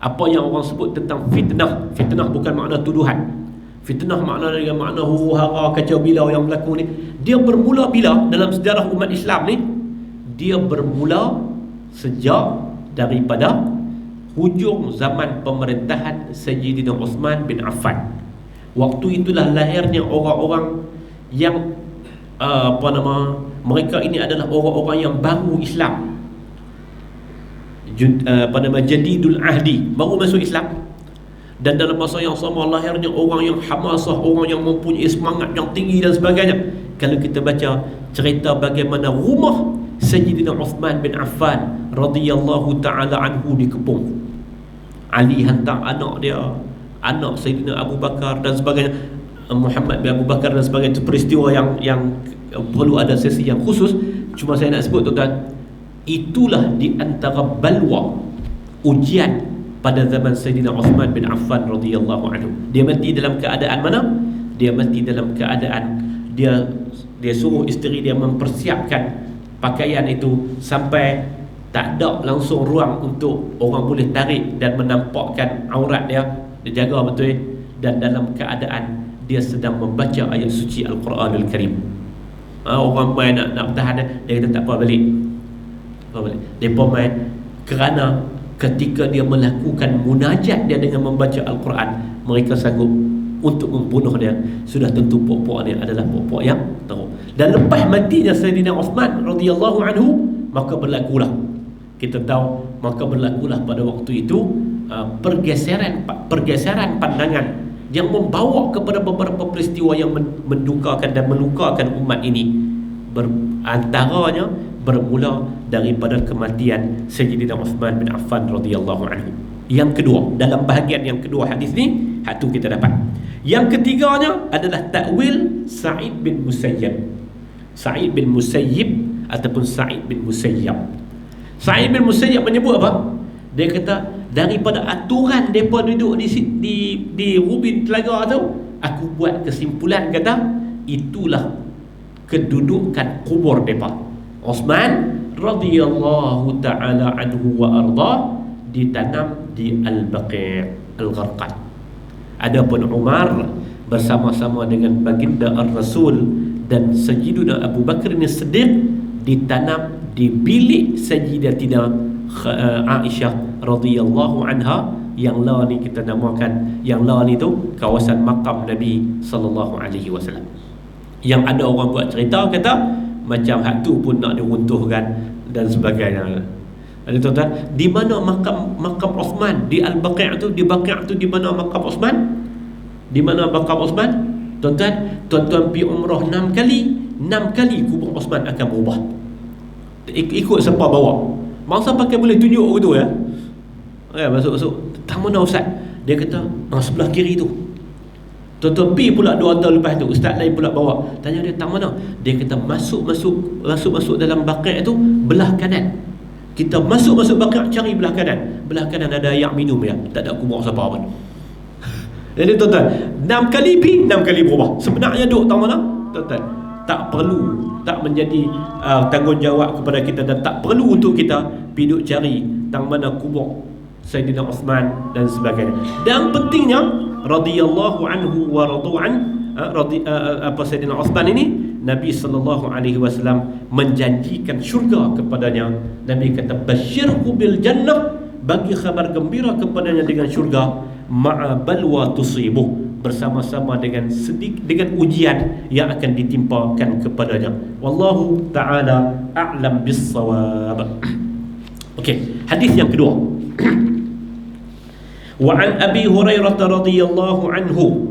apa yang orang sebut tentang fitnah bukan makna tuduhan. Fitnah makna dengan makna huru-hara, kacau bilau yang berlaku ni, dia bermula bila dalam sejarah umat Islam ni? Dia bermula sejak daripada hujung zaman pemerintahan Sayyidina Uthman bin Affan. Waktu itulah lahirnya orang-orang yang mereka ini adalah orang-orang yang baru Islam, jadidul ahdi, baru masuk Islam. Dan dalam masa yang sama lahirnya orang yang hamasah, orang yang mempunyai semangat yang tinggi dan sebagainya. Kalau kita baca cerita bagaimana rumah Sayyidina Uthman bin Affan radhiyallahu ta'ala anhu dikepung, Ali hantar anak dia, anak Sayyidina Abu Bakar dan sebagainya, Muhammad bin Abu Bakar dan sebagainya. Itu peristiwa yang perlu ada sesi yang khusus. Cuma saya nak sebut, tuan-tuan, itulah di antara balwa, ujian pada zaman Sayyidina Uthman bin Affan radhiyallahu anhu. Dia mati dalam keadaan mana? Dia mati dalam keadaan dia suruh isteri dia mempersiapkan pakaian itu sampai tak ada langsung ruang untuk orang boleh tarik dan menampakkan aurat dia. Dia jaga betul. Dan dalam keadaan dia sedang membaca ayat suci Al-Quranul Karim. Orang main nak bertahan, dia kata tak apa, balik. Dia main kerana ketika dia melakukan munajat dia dengan membaca Al-Quran, mereka sanggup untuk membunuh dia. Sudah tentu pokok dia adalah pokok yang teruk. Dan lepas matinya Sayyidina Uthman radhiyallahu anhu, maka berlakulah, kita tahu, maka berlakulah pada waktu itu pergeseran pandangan yang membawa kepada beberapa peristiwa yang mendukakan dan melukakan umat ini. Antaranya bermula daripada kematian Sayyidina Uthman bin Affan radhiyallahu anhu. Yang kedua, dalam bahagian yang kedua hadis ni, hatu kita dapat. Yang ketiganya adalah takwil Sa'id bin Musayyib. Sa'id bin Musayyib ataupun Sa'id bin Musayyab. Sa'id bin Musayyab menyebut apa? Dia kata, daripada aturan mereka duduk di Rubin Telaga tu, aku buat kesimpulan, kata, itulah kedudukan kubur mereka. Uthman radhiyallahu ta'ala anhu wa arda ditanam di Al-Baqi' Al-Gharqad. Adapun Umar bersama-sama dengan baginda Ar-Rasul dan Sayyidina Abu Bakar As-Siddiq ditanam di bilik Sayyidatina Aisyah radhiyallahu anha, yang lah ni kita namakan, yang lah ni tu kawasan makam Nabi sallallahu alaihi wasallam. Yang ada orang buat cerita kata macam hak tu pun nak diruntuhkan dan sebagainya. Ada tuan-tuan, di mana makam Uthman? Di Al-Baqi' tu, di Baqi' tu, di mana makam Uthman? Di mana makam Uthman? Tuan-tuan pergi umrah 6 kali kubur Uthman akan berubah. Ikut siapa bawa. Masa pakai boleh tunjuk gitu ya. Masuk. Tak mana ustaz? Dia kata, sebelah kiri tu. Tuan-tuan pergi pula 2 tahun lepas tu, ustaz lain pula bawa. Tanya dia, tak mana? Dia kata, masuk dalam Baqi' tu belah kanan. Kita masuk Baqi', cari belah kanan. Belah kanan ada air minum ya. Tak ada kubur siapa pun. Jadi tuan-tuan, 6 kali pergi, 6 kali berubah. Sebenarnya duduk tak mana? Tuan-tuan, tak perlu, tak menjadi tanggungjawab kepada kita, dan tak perlu untuk kita pergi duduk cari tang mana kubur Sayyidina Uthman dan sebagainya. Dan pentingnya radhiyallahu anhu wa radu'an, Sayyidina Uthman ini, Nabi sallallahu alaihi wasallam menjanjikan syurga kepadanya. Nabi kata, basyirhu bil jannah, bagi khabar gembira kepadanya dengan syurga, ma'a balwa tusibuh, bersama-sama dengan ujian yang akan ditimpakan kepadanya. Wallahu ta'ala a'lam bis-shawab. Okey, hadis yang kedua. Wa an Abi Hurairah radhiyallahu anhu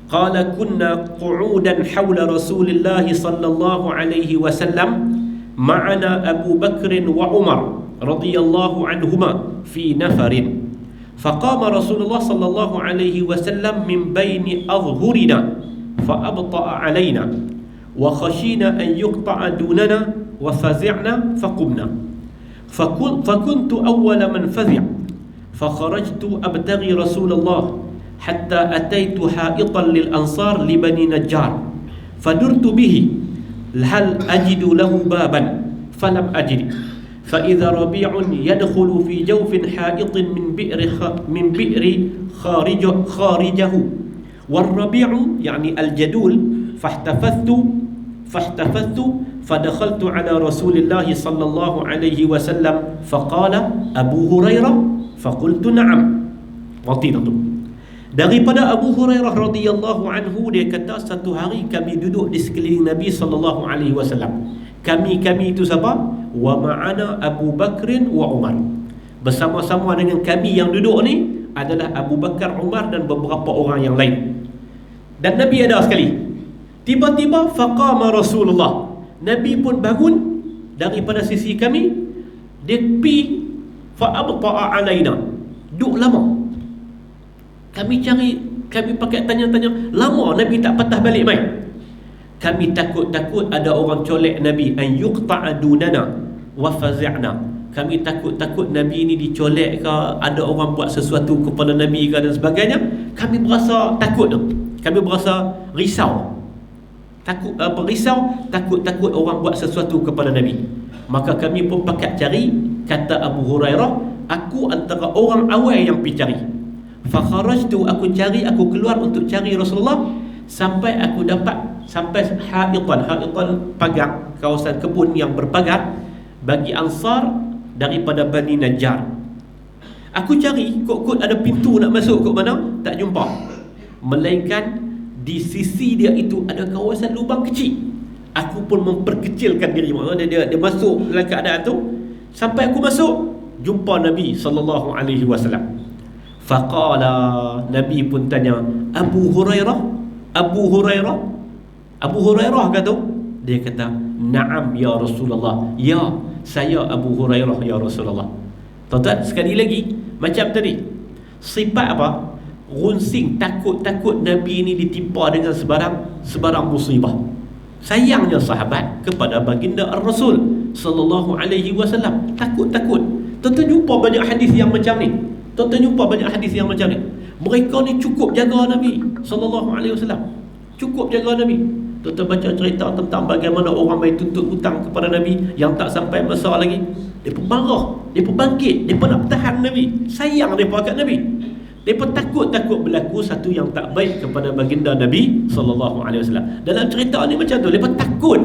qala kunna qu'udan hawla Rasulillah sallallahu alaihi wasallam ma'ana Abu Bakr wa Umar radhiyallahu anhuma fi nafarin. فقام رسول الله صلى الله عليه وسلم من بين أظهرنا فأبطأ علينا وخشينا أن يقطع دوننا وفزعنا فقمنا فكنت أول من فزع فخرجت أبتغي رسول الله حتى أتيت حائطا للأنصار لبني نجار فدرت به هل أجد له بابا فلم أجد فإذا ربيع يدخل في جوف حائط من بئر خارجه War-rabi'u yani al-jadul fahtafathu fadakhaltu ala Rasulillah sallallahu alaihi wasallam faqala Abu Hurairah faqultu na'am. Watinatu. Daripada Abu Hurairah radhiyallahu anhu, dia kata satu hari kami duduk di sekeliling Nabi sallallahu alaihi wasallam. Kami itu siapa? Wa ma'ana Abu Bakrin wa Umar. Bersama-sama dengan kami yang duduk ni adalah Abu Bakar, Umar dan beberapa orang yang lain. Dan Nabi ada sekali. Tiba-tiba faqama Rasulullah. Nabi pun bangun daripada sisi kami. Dia pergi fa'abta'a alaina. Duduk lama. Kami pakai tanya-tanya lama, Nabi tak patah balik mai. Kami takut ada orang colek Nabi, an yuqta'a dunana wa fazi'na. Kami takut Nabi ni dicolek ke, ada orang buat sesuatu kepada Nabi ke dan sebagainya. Kami berasa takut tu. Kami berasa risau. Takut orang buat sesuatu kepada Nabi. Maka kami pun pakat cari, kata Abu Hurairah, aku antara orang awal yang pergi cari. Fakharajtu, aku keluar untuk cari Rasulullah sampai aku dapat haitan pagar, kawasan kebun yang berpagar bagi Ansar daripada Bani Najjar. Aku cari kok ada pintu nak masuk ke mana, tak jumpa. Melainkan di sisi dia itu ada kawasan lubang kecil. Aku pun memperkecilkan diri, maknanya dia masuk dalam keadaan tu. Sampai aku masuk, jumpa Nabi sallallahu alaihi wasallam. Faqala, Nabi pun tanya, Abu Hurairah kata. Dia kata, na'am ya Rasulullah. Ya, saya Abu Hurairah ya Rasulullah. Tuan-tuan, sekali lagi macam tadi, sifat apa? Runsing, takut Nabi ini ditimpa dengan sebarang musibah. Sayangnya sahabat kepada baginda Ar-Rasul sallallahu alaihi wasallam, takut. Tuan-tuan jumpa banyak hadis yang macam ni. Mereka ni cukup jaga Nabi sallallahu alaihi wasallam. Cukup jaga Nabi. Tuan-tuan baca cerita tentang bagaimana orang main tuntut hutang kepada Nabi yang tak sampai masa lagi. Dia pun marah, dia pun bangkit, dia pun nak tahan Nabi. Sayang mereka kat Nabi. Dia pun takut berlaku satu yang tak baik kepada baginda Nabi sallallahu alaihi wasallam. Dalam cerita ni macam tu, dia pun takut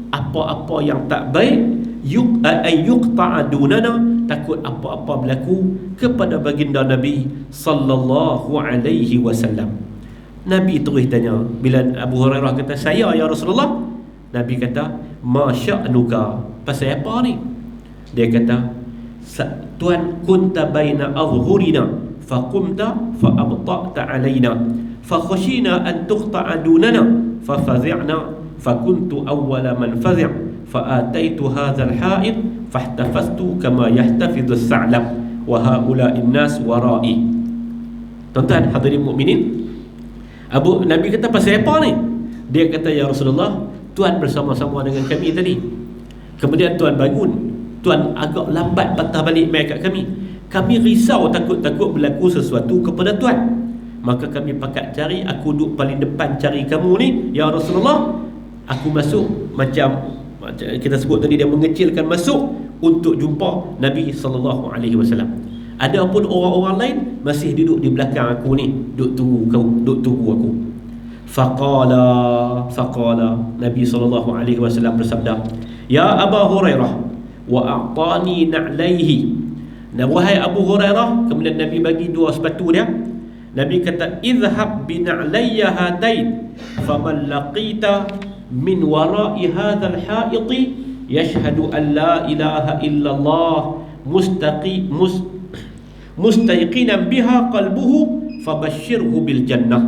apa-apa yang tak baik yuqta'a dunana, takut apa-apa berlaku kepada baginda Nabi sallallahu alaihi wasallam. Nabi terus tanya, bila Abu Hurairah kata, saya ya Rasulullah, Nabi kata, ma sya'nuka, pasal apa ni? Dia kata, Tuan, kunta baina azhurina faqumta fa'abta'ta alaina fakhashina an tuqta'a dunana fafazi'na fakuntu awwala man fazi' fa'ataitu hadzal ha'id fahtafaztu kama yahtafidhu as-sa'lab wa haula'in nas wara'i. Tuan-tuan hadirin mukminin, Nabi kata, pasal apa ni? Dia kata, ya Rasulullah, Tuan bersama-sama dengan kami tadi. Kemudian Tuan bangun, Tuan agak lambat patah balik mai kat kami. Kami risau takut berlaku sesuatu kepada Tuan. Maka kami pakat cari, aku duduk paling depan cari kamu ni, ya Rasulullah. Aku masuk macam kita sebut tadi, dia mengecilkan masuk untuk jumpa Nabi sallallahu alaihi wasallam. Adapun orang-orang lain masih duduk di belakang aku ni, duduk tunggu aku. Faqala Nabi sallallahu alaihi wasallam bersabda, ya Abu Hurairah wa a'tani na'laihi. Wahai Abu Hurairah, kemudian Nabi bagi dua sepatu dia. Nabi kata, idhhab bi na'layya hatain faman laqita min wara'i hadzal ha'iti yashhadu an la ilaha illallah mustaqinan biha qalbuhu fabashshirhu bil jannah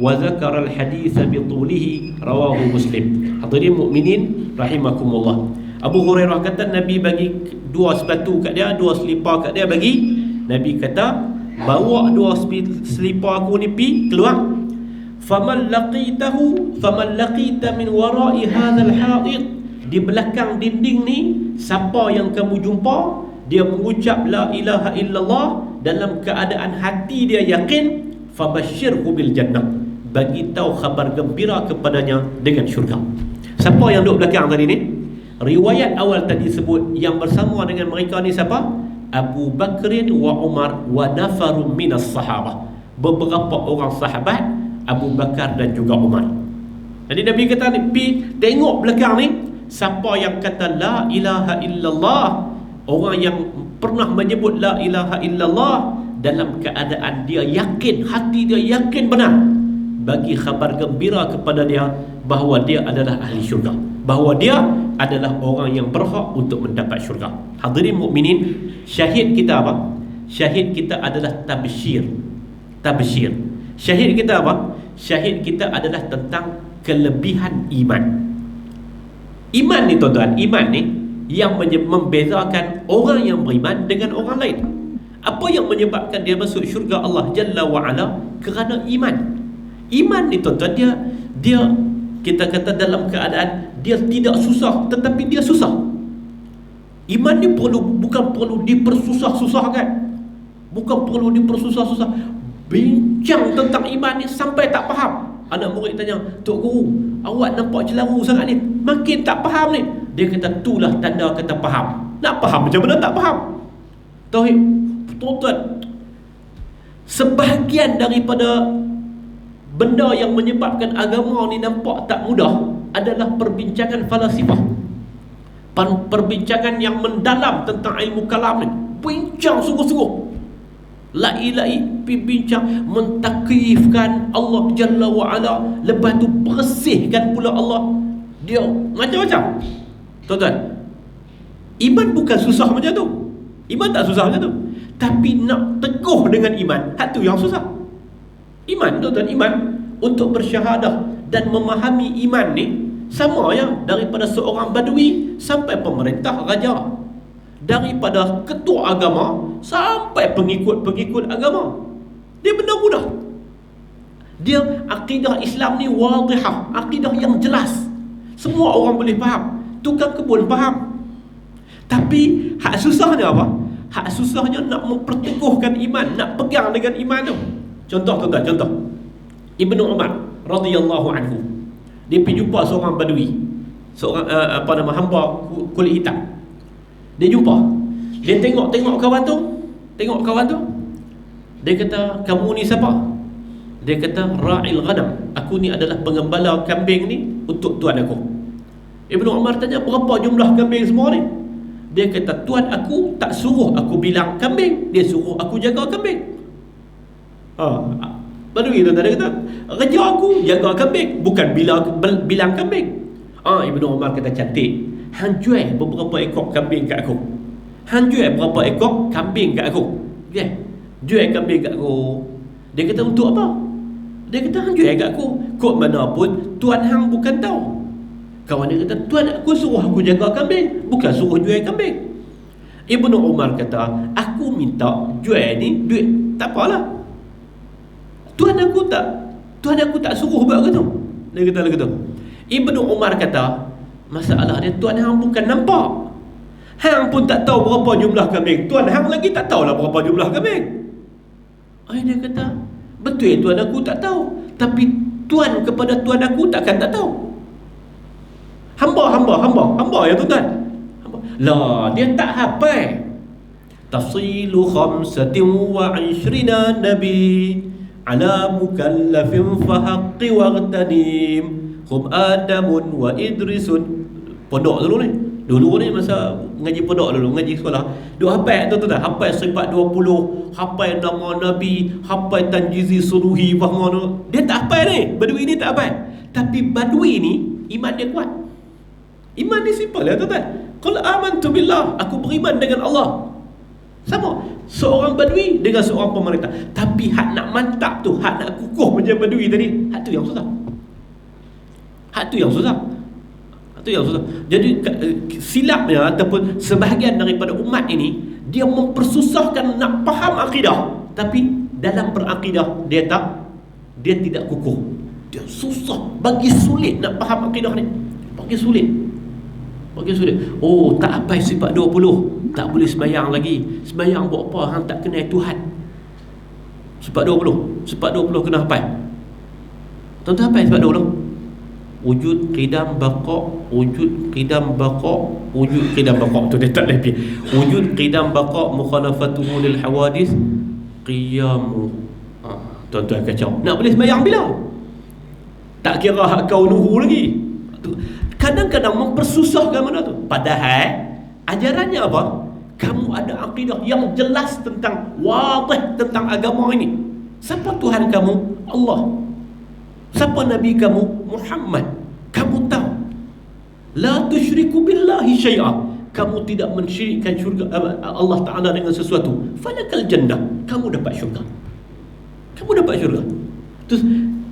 wa dzakara al haditsa bi tulihi rawahu Muslim. Hadirin mukminin rahimakumullah. Abu Hurairah kata, Nabi bagi dua sepatu kat dia, dua selipar kat dia bagi. Nabi kata, bawa dua selipar aku ni pi keluar. Faman laqita min wara'i hadzal ha'id, di belakang dinding ni, siapa yang kamu jumpa dia mengucap la ilaha illallah dalam keadaan hati dia yakin, fabashshirhu bil jannah, bagi tahu khabar gembira kepadanya dengan syurga. Siapa yang duduk belakang tadi ni? Riwayat awal tadi sebut yang bersama dengan mereka ni siapa? Abu Bakrin wa Umar wa nafarun minas sahabah. beberapa orang sahabat, Abu Bakar dan juga Umar. Jadi Nabi kata ni, pi tengok belakang ni, siapa yang kata la ilaha illallah, orang yang pernah menyebut la ilaha illallah dalam keadaan dia yakin, hati dia yakin benar, bagi khabar gembira kepada dia bahawa dia adalah ahli syurga, bahawa dia adalah orang yang berhak untuk mendapat syurga. Hadirin mukminin, syahid kita apa? Syahid kita adalah tabsyir. Tabsyir. Syahid kita apa? Syahid kita adalah tentang kelebihan iman. Iman ni tuan-tuan, iman ni yang membezakan orang yang beriman dengan orang lain. Apa yang menyebabkan dia masuk syurga Allah Jalla wa'ala? Kerana iman. Iman ni tuan-tuan, dia kita kata dalam keadaan dia tidak susah, tetapi dia susah. Iman ni bukan perlu dipersusah-susahkan, bukan perlu dipersusah-susah. Bincang tentang iman ni sampai tak faham. Anak murid tanya, Tok Guru, awak nampak celaru sangat ni, makin tak faham ni. Dia kata, itulah tanda kata faham. Nak faham macam mana tak faham? Tauhid, tuan-tuan, sebahagian daripada benda yang menyebabkan agama ni nampak tak mudah adalah perbincangan falasifah, perbincangan yang mendalam tentang ilmu kalam ni. Bincang sungguh-sungguh, lai-lai bincang, mentakrifkan Allah Jalla wa'ala, lepas tu bersihkan pula Allah. Dia macam-macam. Tuan-tuan, iman bukan susah macam tu. Iman tak susah macam tu. Tapi nak teguh dengan iman, hak tu yang susah. Iman, tuan-tuan, iman untuk bersyahadah dan memahami iman ni sama yang daripada seorang badui sampai pemerintah raja, daripada ketua agama sampai pengikut-pengikut agama. Dia benda mudah. Dia akidah Islam ni wadihah, akidah yang jelas, semua orang boleh faham. Tukang kebun faham. Tapi hak susahnya apa? Hak susahnya nak memperteguhkan iman, nak pegang dengan iman tu. Contoh tuan-tuan, contoh Ibnu Umar radhiyallahu anhu, dia pergi jumpa seorang badui, seorang hamba kulit hitam. Dia jumpa, dia tengok kawan tu, dia kata, kamu ni siapa? Dia kata, ra'il ghanam, aku ni adalah pengembala kambing ni untuk tuan aku. Ibnu Umar tanya, berapa jumlah kambing semua ni? Dia kata, tuan aku tak suruh aku bilang kambing, dia suruh aku jaga kambing. Badui tu dia kata, kerja aku jaga kambing, bukan bilang kambing. Ibnu Umar kata, cantik, hang jual beberapa ekor kambing kat aku. Hang jual berapa ekor kambing kat aku. Okay? Jual kambing kat aku. Dia kata, untuk apa? Dia kata, hang jual kat aku. Kok mana pun tuan hang bukan tahu. Kawan dia kata, tuan aku suruh aku jaga kambing, bukan suruh jual kambing. Ibnu Umar kata, aku minta jual ni duit tak apalah. Tuan aku tak suruh buat gitu. Dia kata gitu. Ibnu Umar kata, masalah dia, tuan hang bukan nampak. Hang pun tak tahu berapa jumlah kambing. Tuan hang lagi tak tahulah berapa jumlah kambing. Dia kata, betul tuan aku tak tahu, tapi tuan kepada tuan aku takkan tak tahu. Hamba ya tuan. Lah, dia tak hafal. Tafsilu khamsatin wa 'ishrina nabi ala mukallafin fahaqqi wagtanim hum adamun wa idrisun. Pondok dulu ni masa ngaji pondok dulu, ngaji sekolah, duk hafal tu tak? Hafal sifat 20, hafal nama nabi, hafal tanjizi suruhi, faham tu. Dia tak hafal ni, badui ni tak hafal. Tapi badui ni iman dia kuat. Iman ni simple lah tuan-tuan. Qul amantu billah, aku beriman dengan Allah. Sama seorang badui dengan seorang pemerintah. Tapi hak nak mantap tu, hak nak kukuh macam badui tadi, hak tu yang susah. Jadi silapnya ataupun sebahagian daripada umat ini, dia mempersusahkan nak faham akidah, tapi dalam berakidah dia tidak kukuh. Dia susah, bagi sulit nak faham akidah ni. Bagi sulit. Tak hafal sifat 20, tak boleh sembahyang lagi. Sembahyang buat apa? Hang tak kenal Tuhan. Sifat 20 kena hafal. Tuan-tuan hafal sifat 20. Wujud, qidam, baqa', wujud, qidam, baqa', wujud, qidam, baqa'. Tu dia tak lebih. Wujud, qidam, baqa', mukhalafatuhu lil hawadis, qiyamu. Tuan-tuan kacau. Nak boleh sembahyang bila? Tak kira hak kau nunggu lagi. Kadang-kadang mempersusahkan mana tu. Padahal ajarannya apa? Kamu ada akidah yang jelas tentang, wadih tentang agama ini. Siapa Tuhan kamu? Allah. Siapa Nabi kamu? Muhammad. Kamu tahu. La tusyriku billahi syai'ah. Kamu tidak mensyirikkan syurga Allah Ta'ala dengan sesuatu. Falakal jannah. Kamu dapat syurga. Kamu dapat syurga. Terus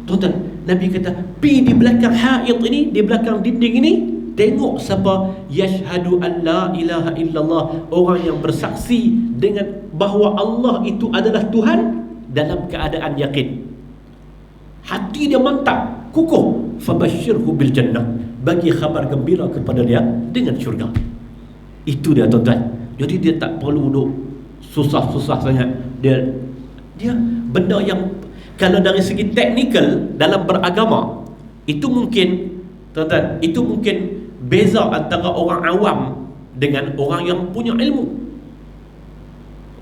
tuan-tuan, Nabi kata, pi di belakang haid ini, di belakang dinding ini, tengok siapa yashhadu an la ilaha illallah, orang yang bersaksi dengan bahawa Allah itu adalah Tuhan dalam keadaan yakin. Hati dia mantap, kukuh. Fabashirhu bil jannah. Bagi khabar gembira kepada dia dengan syurga. Itu dia tuan-tuan. Jadi dia tak perlu duk susah-susah sangat. Dia benda yang kalau dari segi teknikal dalam beragama, itu mungkin tuan-tuan, itu mungkin beza antara orang awam dengan orang yang punya ilmu.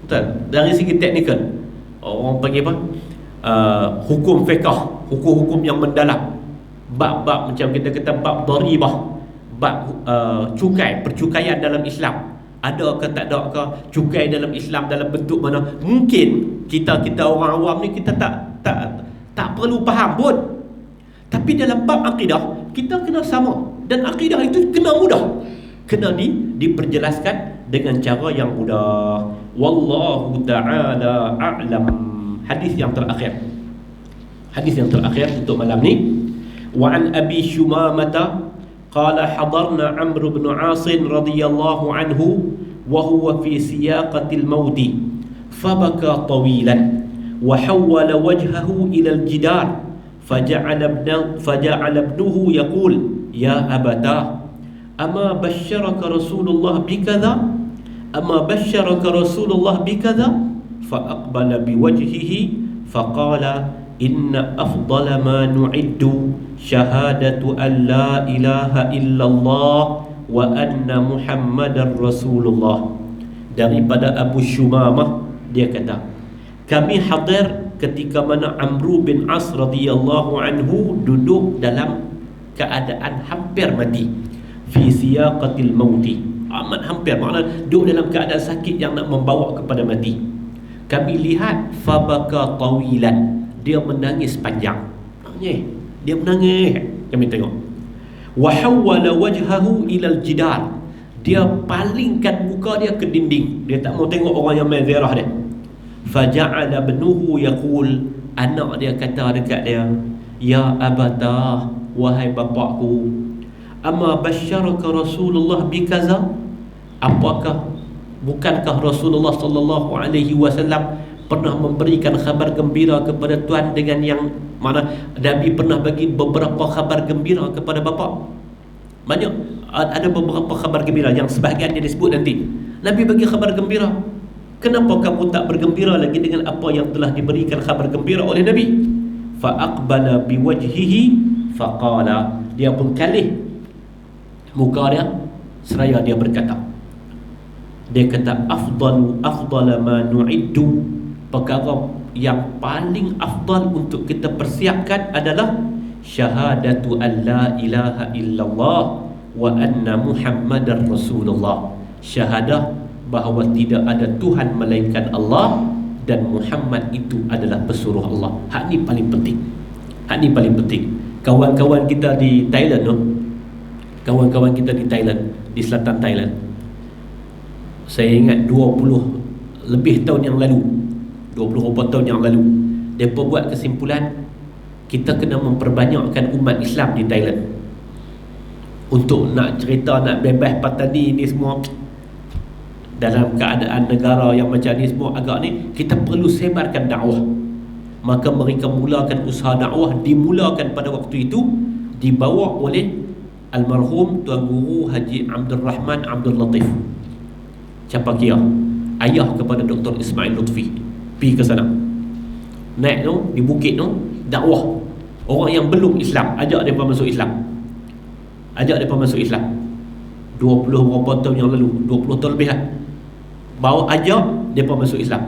Tuan, dari segi teknikal, orang panggil apa? Hukum fiqh, hukum-hukum yang mendalam. Bab-bab macam kita kata bab daribah, bab cukai, percukaian dalam Islam. Ada ke tak ada ke cukai dalam Islam dalam bentuk mana? Mungkin kita orang awam ni kita tak perlu faham pun. Tapi dalam bab akidah kita kena sama, dan akidah itu kena mudah. Kena diperjelaskan dengan cara yang mudah. Wallahu ta'ala a'lam. Hadis yang terakhir. Hadis yang terakhir untuk malam ni. Wa an Abi Shumamah qala hadarna Amr bin 'As radhiyallahu anhu wa huwa fi siyaqatil maut fabaka tawilan wa hawwala wajhahu ila al-jidar faja'ala ibnuhu yaqul ya abata ama basharaka Rasulullah bikadha ama basharaka Rasulullah bikadha fa aqbala biwajhihi faqala inna afdala ma nu'iddu syahadatu an la ilaha illallah wa anna Muhammadar Rasulullah. Daripada Abu Shumamah, dia kata, kami hadir ketika mana Amr bin As radhiyallahu anhu duduk dalam keadaan hampir mati, fi siyaqatil mauti, amat hampir, maknanya duduk dalam keadaan sakit yang nak membawa kepada mati. Kami lihat fabaka tawilan, dia menangis panjang. Dia menangis. Kami tengok. Wa hawwala wajhahu ila al-jidar. Dia palingkan muka dia ke dinding. Dia tak mau tengok orang yang main ziarah dia. Faja'ala ibnuhu yaqul, anak dia kata dekat dia, ya abata, wahai bapakku, amma basyaraka Rasulullah bikaza? Bukankah Rasulullah sallallahu alaihi wasallam pernah memberikan khabar gembira kepada tuan dengan yang mana Nabi pernah bagi beberapa khabar gembira kepada bapa? Banyak, ada beberapa khabar gembira yang sebahagian dia disebut nanti. Nabi bagi khabar gembira. Kenapa kamu tak bergembira lagi dengan apa yang telah diberikan khabar gembira oleh Nabi? Fa aqbala biwajhihi faqala, dia pun kalih muka dia seraya dia berkata, dia kata afdala ma nu'iddu, perkara yang paling afdal untuk kita persiapkan adalah syahadatu an la ilaha illallah wa anna Muhammadar Rasulullah. Syahadah bahawa tidak ada Tuhan melainkan Allah dan Muhammad itu adalah pesuruh Allah. Hak ni paling penting. Hak ni paling penting. Kawan-kawan kita di Thailand, kawan-kawan kita di Thailand, di selatan Thailand, saya ingat 20 lebih tahun yang lalu, 20 tahun yang lalu, mereka buat kesimpulan, kita kena memperbanyakkan umat Islam di Thailand. Untuk nak cerita, nak bebas patani ni semua, dalam keadaan negara yang macam ni semua agak ni, kita perlu sebarkan dakwah. Maka mereka mulakan usaha dakwah, dimulakan pada waktu itu, dibawa oleh almarhum Tuan Guru Haji Abdul Rahman Abdul Latif Capakia, ayah kepada Dr. Ismail Lutfi. Pergi ke sana, naik tu, di bukit tu, dakwah. Orang yang belum Islam, ajak mereka masuk Islam. Ajak mereka masuk Islam. 20 berapa tahun yang lalu, 20 tahun lebih lah, bawa ajak mereka masuk Islam.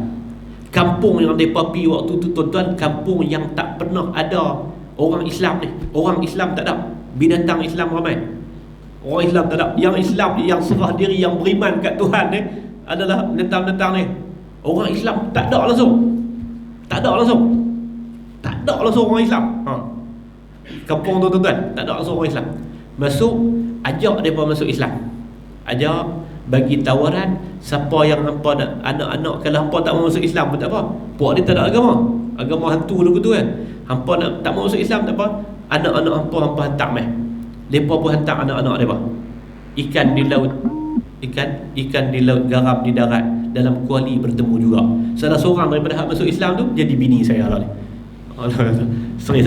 Kampung yang mereka pergi waktu tu tuan-tuan, kampung yang tak pernah ada orang Islam ni. Orang Islam tak ada, binatang Islam ramai. Orang Islam tak ada. Yang Islam yang serah diri, yang beriman kat Tuhan ni adalah binatang-binatang ni. Orang Islam tak ada langsung. Tak ada langsung orang Islam. Kampung tu tuan-tuan, tak ada langsung orang Islam. Masuk, ajak mereka masuk Islam. Ajak, bagi tawaran, siapa yang hampa nak, anak-anak, kalau hampa tak mau masuk Islam pun tak apa. Puak ni tak ada agama hantu dulu tu kan. Hampa nak tak mau masuk Islam tak apa. Anak-anak hampa hantar meh. Depa pun hantar anak-anak depa. Ikan di laut, ikan di laut, garam di darat, dalam kuali bertemu juga. Salah seorang daripada hak masuk Islam tu jadi bini saya lah ni. Isteri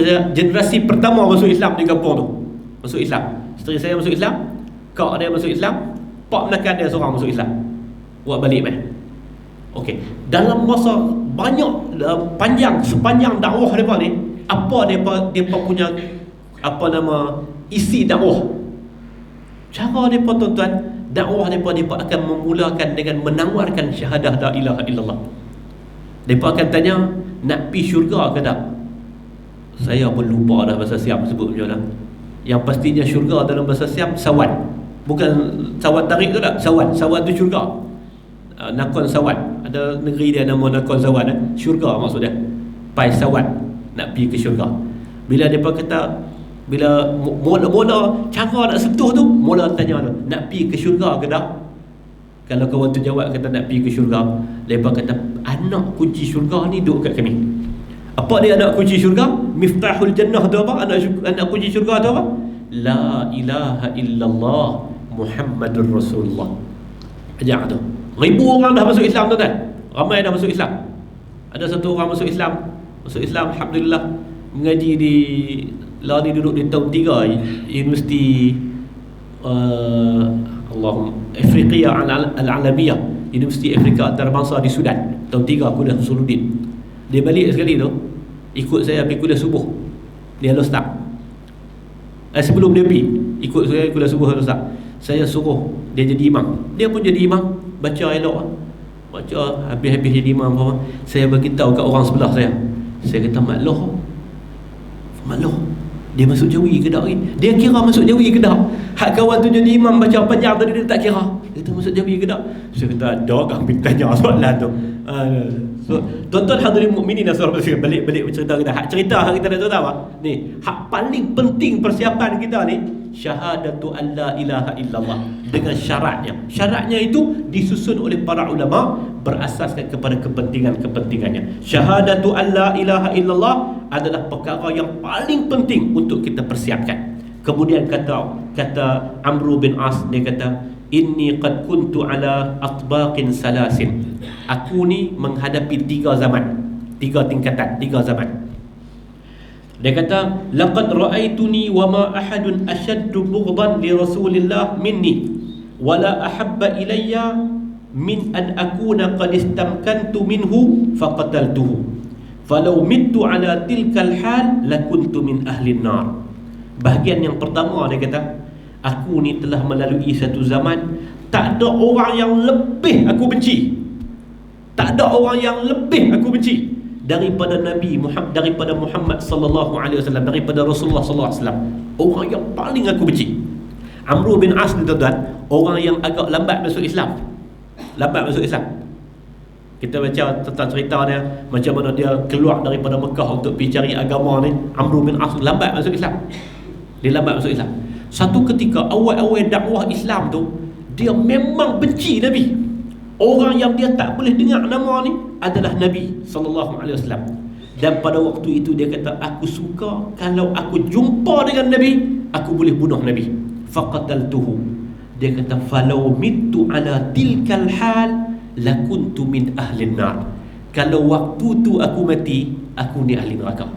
saya generasi pertama masuk Islam di kampung tu. Masuk Islam. Isteri saya masuk Islam, kak dia masuk Islam, pak menakan dia seorang masuk Islam. Buat balik meh. Okey, dalam masa banyak panjang, sepanjang dakwah depa ni, apa depa punya apa nama isi dakwah? Cara depa tuan-tuan, dakwah depa akan memulakan dengan menawarkan syahadah la ilaha illallah. Depa akan tanya, nak pergi syurga ke tak? Saya pun lupa dah bahasa Siam sebut macam mana. Yang pastinya syurga dalam bahasa Siam sawan. Bukan sawan tarik tu tak? Sawan tu syurga. Nakon Sawan, ada negeri dia nama Nakon Sawan, syurga maksud dia. Pai Sawan nak pergi ke syurga. Bila depa kata, bila mula cara nak sentuh tu, mula tanya tu, nak pergi ke syurga ke tak? Kalau kawan tu jawab kata nak pergi ke syurga, depa kata anak kunci syurga ni duduk kat kami. Apa dia anak kunci syurga? Miftahul jannah tu apa? Anak kunci syurga tu apa? La ilaha illallah Muhammadur Rasulullah. Ajak tu. Ribu orang dah masuk Islam tu kan? Ramai dah masuk Islam. Ada satu orang masuk Islam. Alhamdulillah, mengaji di lah ni, duduk di tahun 3 Universiti Afriqiyah Al-Alamiyah, Universiti Afrika Antarabangsa di Sudan. Tahun 3 kuliah Usuluddin. Dia balik sekali tu, ikut saya pergi kuliah subuh di Al-Ustaz. Sebelum dia pergi, ikut saya kuliah subuh Al-Ustaz, saya suruh dia jadi imam. Dia pun jadi imam, baca elok, baca habis-habis jadi imam apa. Saya bagi tahu kat orang sebelah saya. Saya kata makloh, dia masuk Jawi ke tak? Dia kira masuk Jawi ke tak? Hak kawan tu jadi imam baca panjang tadi, dia tak kira. Dia kata masuk Jawi ke tak? Saya kata ada orang tanya soalan tu. So, tuan-tuan hadirin mukminin dan saudara sekalian, balik cerita kita. Hak cerita hak kita nak tahu apa? Ni, hak paling penting persiapan kita ni, syahadatu an la ilaha illallah, dengan syaratnya. Syaratnya itu disusun oleh para ulama berasaskan kepada kepentingannya. Syahadatu an la ilaha illallah adalah perkara yang paling penting untuk kita persiapkan. Kemudian kata Amr bin As, dia kata, inni qad kuntu ala atbaqin salasin. Aku ni menghadapi 3 zaman, 3 tingkatan, 3 zaman. Dia kata, laqad ra'aituni wa ma ahadun ashaddu bughdan li Rasulillah minni wala ahabba ilayya min an akuna qad istamkantu minhu faqataltuhu falau mittu ala tilkal hal lakuntu min ahli nar. Bahagian yang pertama dia kata, aku ni telah melalui satu zaman, tak ada orang yang lebih aku benci, tak ada orang yang lebih aku benci daripada Nabi Muhammad, daripada Muhammad sallallahu alaihi wasallam, daripada Rasulullah sallallahu alaihi wasallam. Orang yang paling aku benci Amr bin As ni tuan-tuan, orang yang agak lambat masuk Islam. Kita baca tentang cerita dia, macam mana dia keluar daripada Mekah untuk pergi cari agama ni. Amr bin As lambat masuk Islam. Satu ketika awal-awal dakwah Islam tu, dia memang benci Nabi. Orang yang dia tak boleh dengar nama ni adalah Nabi sallallahu alaihi wasallam. Dan pada waktu itu dia kata, aku suka kalau aku jumpa dengan Nabi, aku boleh bunuh Nabi. Faqataltuhu. Dia kata, falau mittu ala tilkal hal lakuntu min ahli nar. Kalau waktu tu aku mati, aku ni ahli neraka.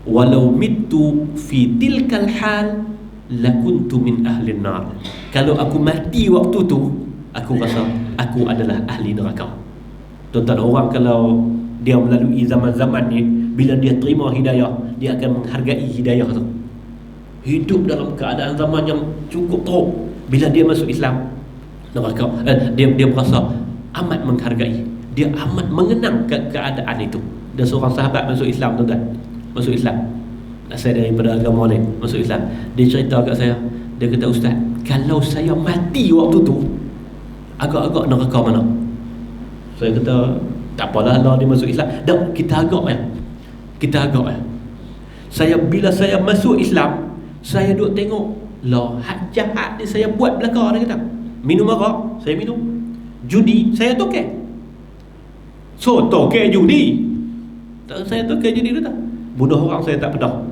Walau mittu fi tilkal hal lakuntu min ahli nar. Kalau aku mati waktu tu, aku rasa aku adalah ahli neraka. Tuan-tuan, orang kalau dia melalui zaman-zaman ni, bila dia terima hidayah, dia akan menghargai hidayah tu. Hidup dalam keadaan zaman yang cukup teruk, bila dia masuk Islam, neraka, dia merasa amat menghargai. Dia amat mengenang keadaan itu. Dan seorang sahabat masuk Islam, tuan-tuan, masuk Islam, asal daripada agama lain, masuk Islam. Dia cerita kat saya, dia kata, "Ustaz, kalau saya mati waktu tu, agak-agak neraka mana?" Saya kata, "Tak apalah, Allah dia masuk Islam." Dan kita agak ya. Kita agak ya. Bila saya masuk Islam, saya duk tengok, lah, hak jahat ni saya buat belakang. Dia kata, minum arak, saya minum. Judi, saya tokek. So, tokek judi. Saya tokek judi, dia kata. Bunuh orang saya tak pedah.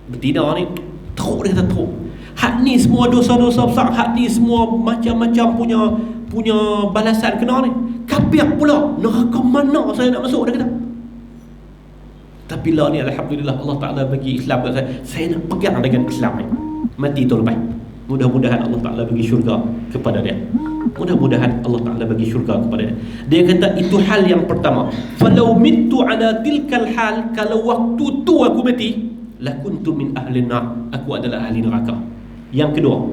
Betina ni teruk, dia kata teruk. Hak ni semua dosa-dosa besar, hak ni semua macam-macam punya balasan kena ni. Kafir pula, neraka mana saya nak masuk, dia kata. Tapi lah ni alhamdulillah Allah Ta'ala bagi Islam kat saya. Saya nak pegang dengan Islam ni. Mati tu lepas. Mudah-mudahan Allah Ta'ala bagi syurga kepada dia. Mudah-mudahan Allah Ta'ala bagi syurga kepada dia. Dia kata itu hal yang pertama. Falau mittu ala tilkal hal, kalau waktu tu aku mati, lakuntu min ahli nar, aku adalah ahli neraka. Yang kedua,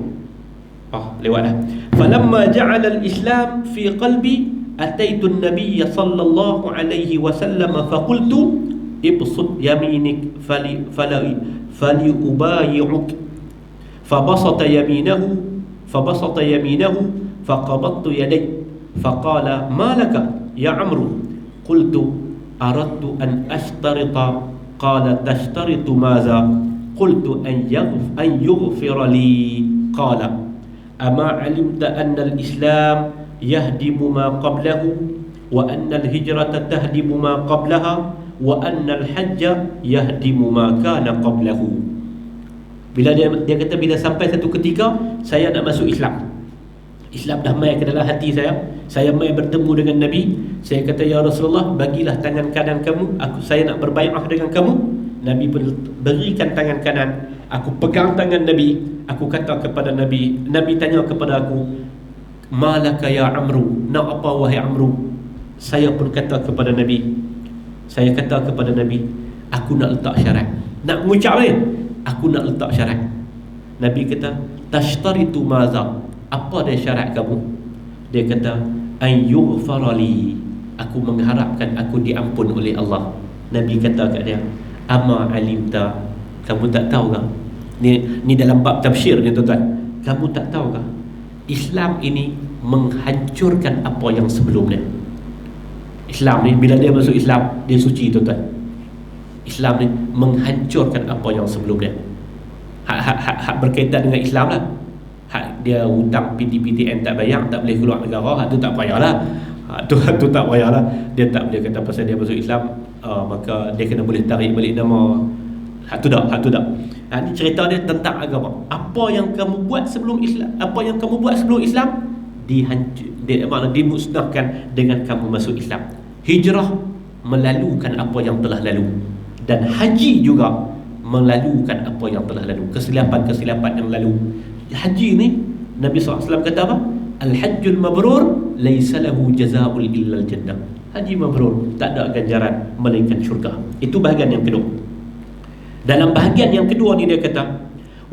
lewat dah. Falamma ja'ala al-Islam fi qalbi, ataitu an-nabiy sallallahu alaihi wasallam faqultu ibsut yaminik fali ubayi'uk, fabasata yaminahu faqabattu yaday faqala ma laka ya Amru, qultu aradtu an ashtarita, qala tashtaritu maza, qultu an yughfira li, qala ama alimta anna al-Islam yahdimu ma qablahu wa anna al-hijrata tahdimu ma qablaha wa annal hajja yahdimu ma kana qablahu. Bila dia kata, bila sampai satu ketika saya nak masuk Islam, Islam dah mai ke dalam hati saya mai bertemu dengan Nabi. Saya kata, ya Rasulullah, bagilah tangan kanan kamu, saya nak berbai'ah dengan kamu. Nabi berikan tangan kanan, aku pegang tangan Nabi, aku kata kepada Nabi tanya kepada aku, malaka ya Amru, nak apa wahai Amru? Saya pun kata kepada Nabi, aku nak letak syarat. Nak mengucap ni, aku nak letak syarat. Nabi kata, tashtaritu maza, apa dia syarat kamu? Dia kata, an yughfara li, aku mengharapkan aku diampun oleh Allah. Nabi kata kat dia, ama alimta, kamu tak tahu ke? Ni dalam bab tafsir ni, tuan-tuan. Kamu tak tahu ke? Islam ini menghancurkan apa yang sebelumnya. Islam ni, bila dia masuk Islam, dia suci, tuan-tuan. Islam ni menghancurkan apa yang sebelumnya. Hak berkaitan dengan Islam lah. Hak dia hutang PTPTN tak bayar, tak boleh keluar negara, hak tu tak payahlah. Hak tu tak payahlah. Dia tak boleh kata pasal dia masuk Islam, maka dia kena boleh tarik balik nama. Hak tu tak. Ni cerita dia tentang agama. Apa yang kamu buat sebelum Islam, dimusnahkan dengan kamu masuk Islam. Hijrah melalukan apa yang telah lalu, dan haji juga melalukan apa yang telah lalu, kesilapan-kesilapan yang lalu. Haji ni Nabi SAW kata apa? Al-hajjul mabrur laisa lahu jazaa'ul illa al-jannah. Haji mabrur tak ada ganjaran melainkan syurga. Itu bahagian yang kedua. Dalam bahagian yang kedua ni dia kata,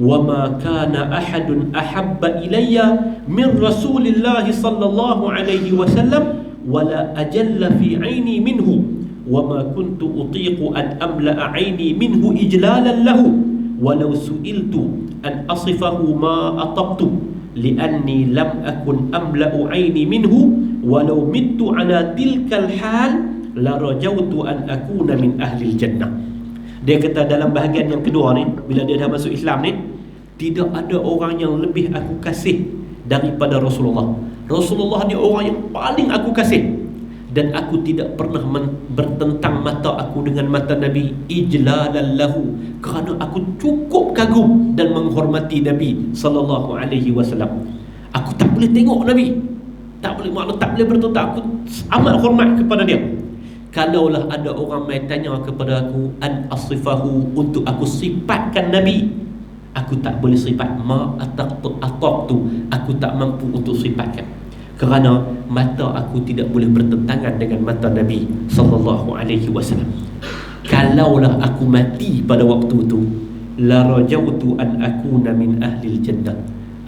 wa ma kana ahadun ahabba ilayya min Rasulillah sallallahu alaihi wasallam wala ajalla fi aini minhu wa ma kuntu utiqu an amla'a aini minhu ijlalan lahu walau su'iltu an asifahu ma atabtu li'anni lam akun amla'u aini minhu walau mittu ala tilkal hal la rajautu an akuna min ahli jannah. Dia kata dalam bahagian yang kedua ni, bila dia dah masuk Islam ni, tidak ada orang yang lebih aku kasih daripada Rasulullah. Rasulullah ni orang yang paling aku kasih, dan aku tidak pernah bertentang mata aku dengan mata Nabi ijlalan lahu, kerana aku cukup kagum dan menghormati Nabi sallallahu alaihi wasallam. Aku tak boleh tengok Nabi, tak boleh bertentang, aku amat hormat kepada dia. Kalaulah ada orang mai tanya kepada aku an asifahu, untuk aku sifatkan Nabi, aku tak boleh sifat. Ma ataqtu, aku tak mampu untuk sifatkan, kerana mata aku tidak boleh bertentangan dengan mata Nabi sallallahu alaihi wasallam. Kalaulah aku mati pada waktu itu, la rajautu an akuna min ahli jannah,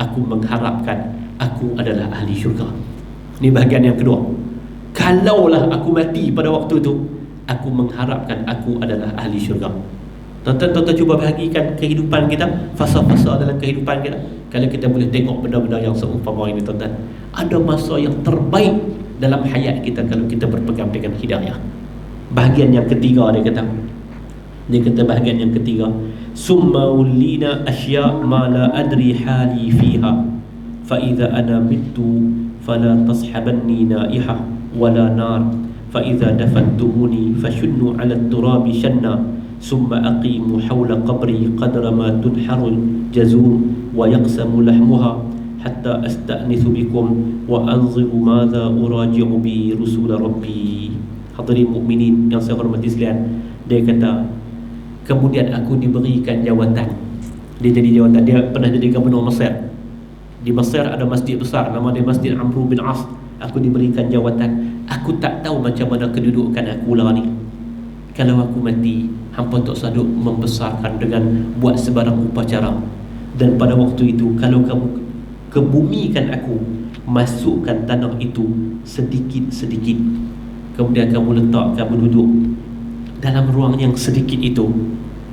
aku mengharapkan aku adalah ahli syurga. Ini bahagian yang kedua. Kalaulah aku mati pada waktu itu, aku mengharapkan aku adalah ahli syurga. Tuan-tuan cuba bahagikan kehidupan kita, fasa-fasa dalam kehidupan kita. Kalau kita boleh tengok benda-benda yang seumpama ini, tuan-tuan, ada masa yang terbaik dalam hayat kita kalau kita berpegang dengan hidayah. Bahagian yang ketiga dia kata bahagian yang ketiga, summa ulina asya ma la adri hali fiha fa idza ana mittu fala tashabanni naihah wala nar fa idza dafantumuni fashunnu ala turabi shanna summa aqimu hawla qabri qadra ma tunharul jazur wa yaqsamu lahmuha hatta asta'nithu bikum wa anziru madha uraji'u bi rusul rabbi. Hadirin mukminin yang saya hormati sekalian, dia kata kemudian aku diberikan jawatan. Dia jadi jawatan, dia pernah jadi gubernur Mesir. Di Mesir ada masjid besar, nama dia Masjid Amr bin As. Aku diberikan jawatan, aku tak tahu macam mana kedudukan aku lah ni. Kalau aku mati, hampa tak saduk membesarkan dengan buat sebarang upacara. Dan pada waktu itu, kalau kamu kebumikan aku, masukkan tanah itu sedikit-sedikit, kemudian kamu letak, kamu duduk dalam ruang yang sedikit itu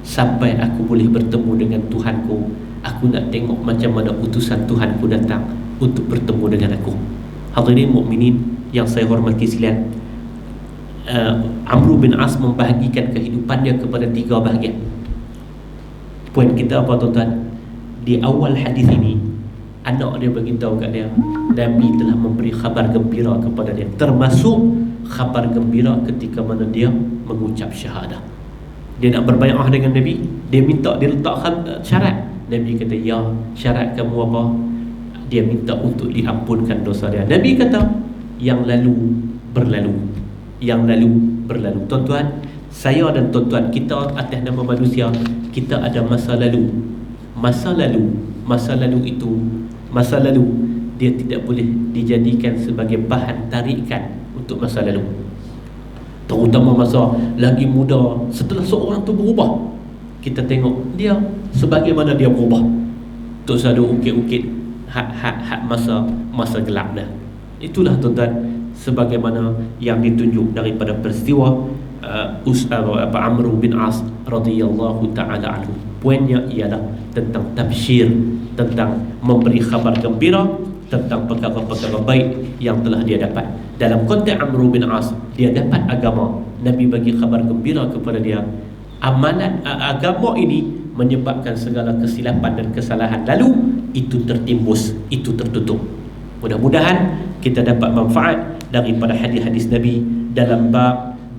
sampai aku boleh bertemu dengan Tuhanku. Aku nak tengok macam mana utusan Tuhanku datang untuk bertemu dengan aku. Hadirin mukminin yang saya hormati sekalian, Amr bin As membahagikan kehidupan dia kepada 3 bahagian. Poin kita apa, tuan-tuan? Di awal hadis ini, anak dia beritahu kat dia, Nabi telah memberi khabar gembira kepada dia, termasuk khabar gembira ketika mana dia mengucap syahadah. Dia nak berbai'ah dengan Nabi, dia minta, dia letak syarat. Nabi kata, ya, syarat kamu apa? Dia minta untuk diampunkan dosa dia. Nabi kata, yang lalu berlalu, yang lalu berlalu. Tuan-tuan, saya dan tuan-tuan, kita atas nama manusia, kita ada masa lalu. Masa lalu itu, masa lalu dia tidak boleh dijadikan sebagai bahan tarikan untuk masa lalu. Terutama masa lagi muda, setelah seorang tu berubah, kita tengok dia sebagaimana dia berubah. Tok sadu ukit-ukit hak masa gelap dah. Itulah, tuan-tuan, sebagaimana yang ditunjuk daripada peristiwa Amr bin As radhiyallahu taala anhu. Poinnya ialah tentang tabsyir, tentang memberi khabar gembira tentang perkara-perkara baik yang telah dia dapat. Dalam konteks Amr bin As, dia dapat agama, Nabi bagi khabar gembira kepada dia. Amalan agama ini menyebabkan segala kesilapan dan kesalahan lalu itu tertimbus, itu tertutup. Mudah-mudahan kita dapat manfaat daripada hadis-hadis Nabi dalam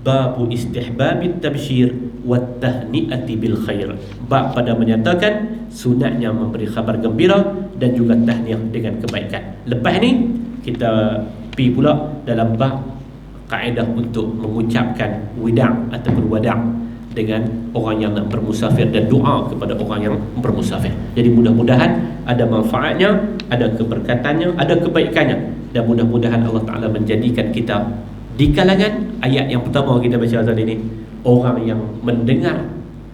babu istihbabit tabsyir wat tahni'ati bil khair. Bab pada menyatakan sunatnya memberi khabar gembira dan juga tahniah dengan kebaikan. Lepas ni kita pergi pula dalam bab kaedah untuk mengucapkan wida' ataupun wada' dengan orang yang nak bermusafir dan doa kepada orang yang bermusafir. Jadi mudah-mudahan ada manfaatnya, ada keberkatannya, ada kebaikannya, dan mudah-mudahan Allah Ta'ala menjadikan kita di kalangan ayat yang pertama kita baca tadi ini, orang yang mendengar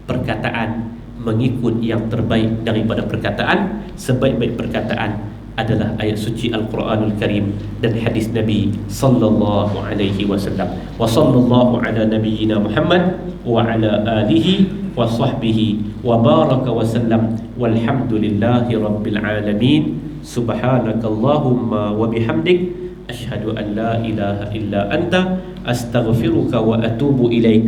perkataan mengikut yang terbaik daripada perkataan. Sebaik-baik perkataan adalah ayat suci Al-Quranul Karim dan hadis Nabi sallallahu alaihi wasallam. Wa sallallahu ala nabiyyina Muhammad wa ala alihi wa sahbihi wa baraka wa sallam walhamdulillahi rabbil alamin. Subhanakallahumma wa bihamdik asyhadu an la ilaha illa anta astaghfiruka wa atubu ilaik.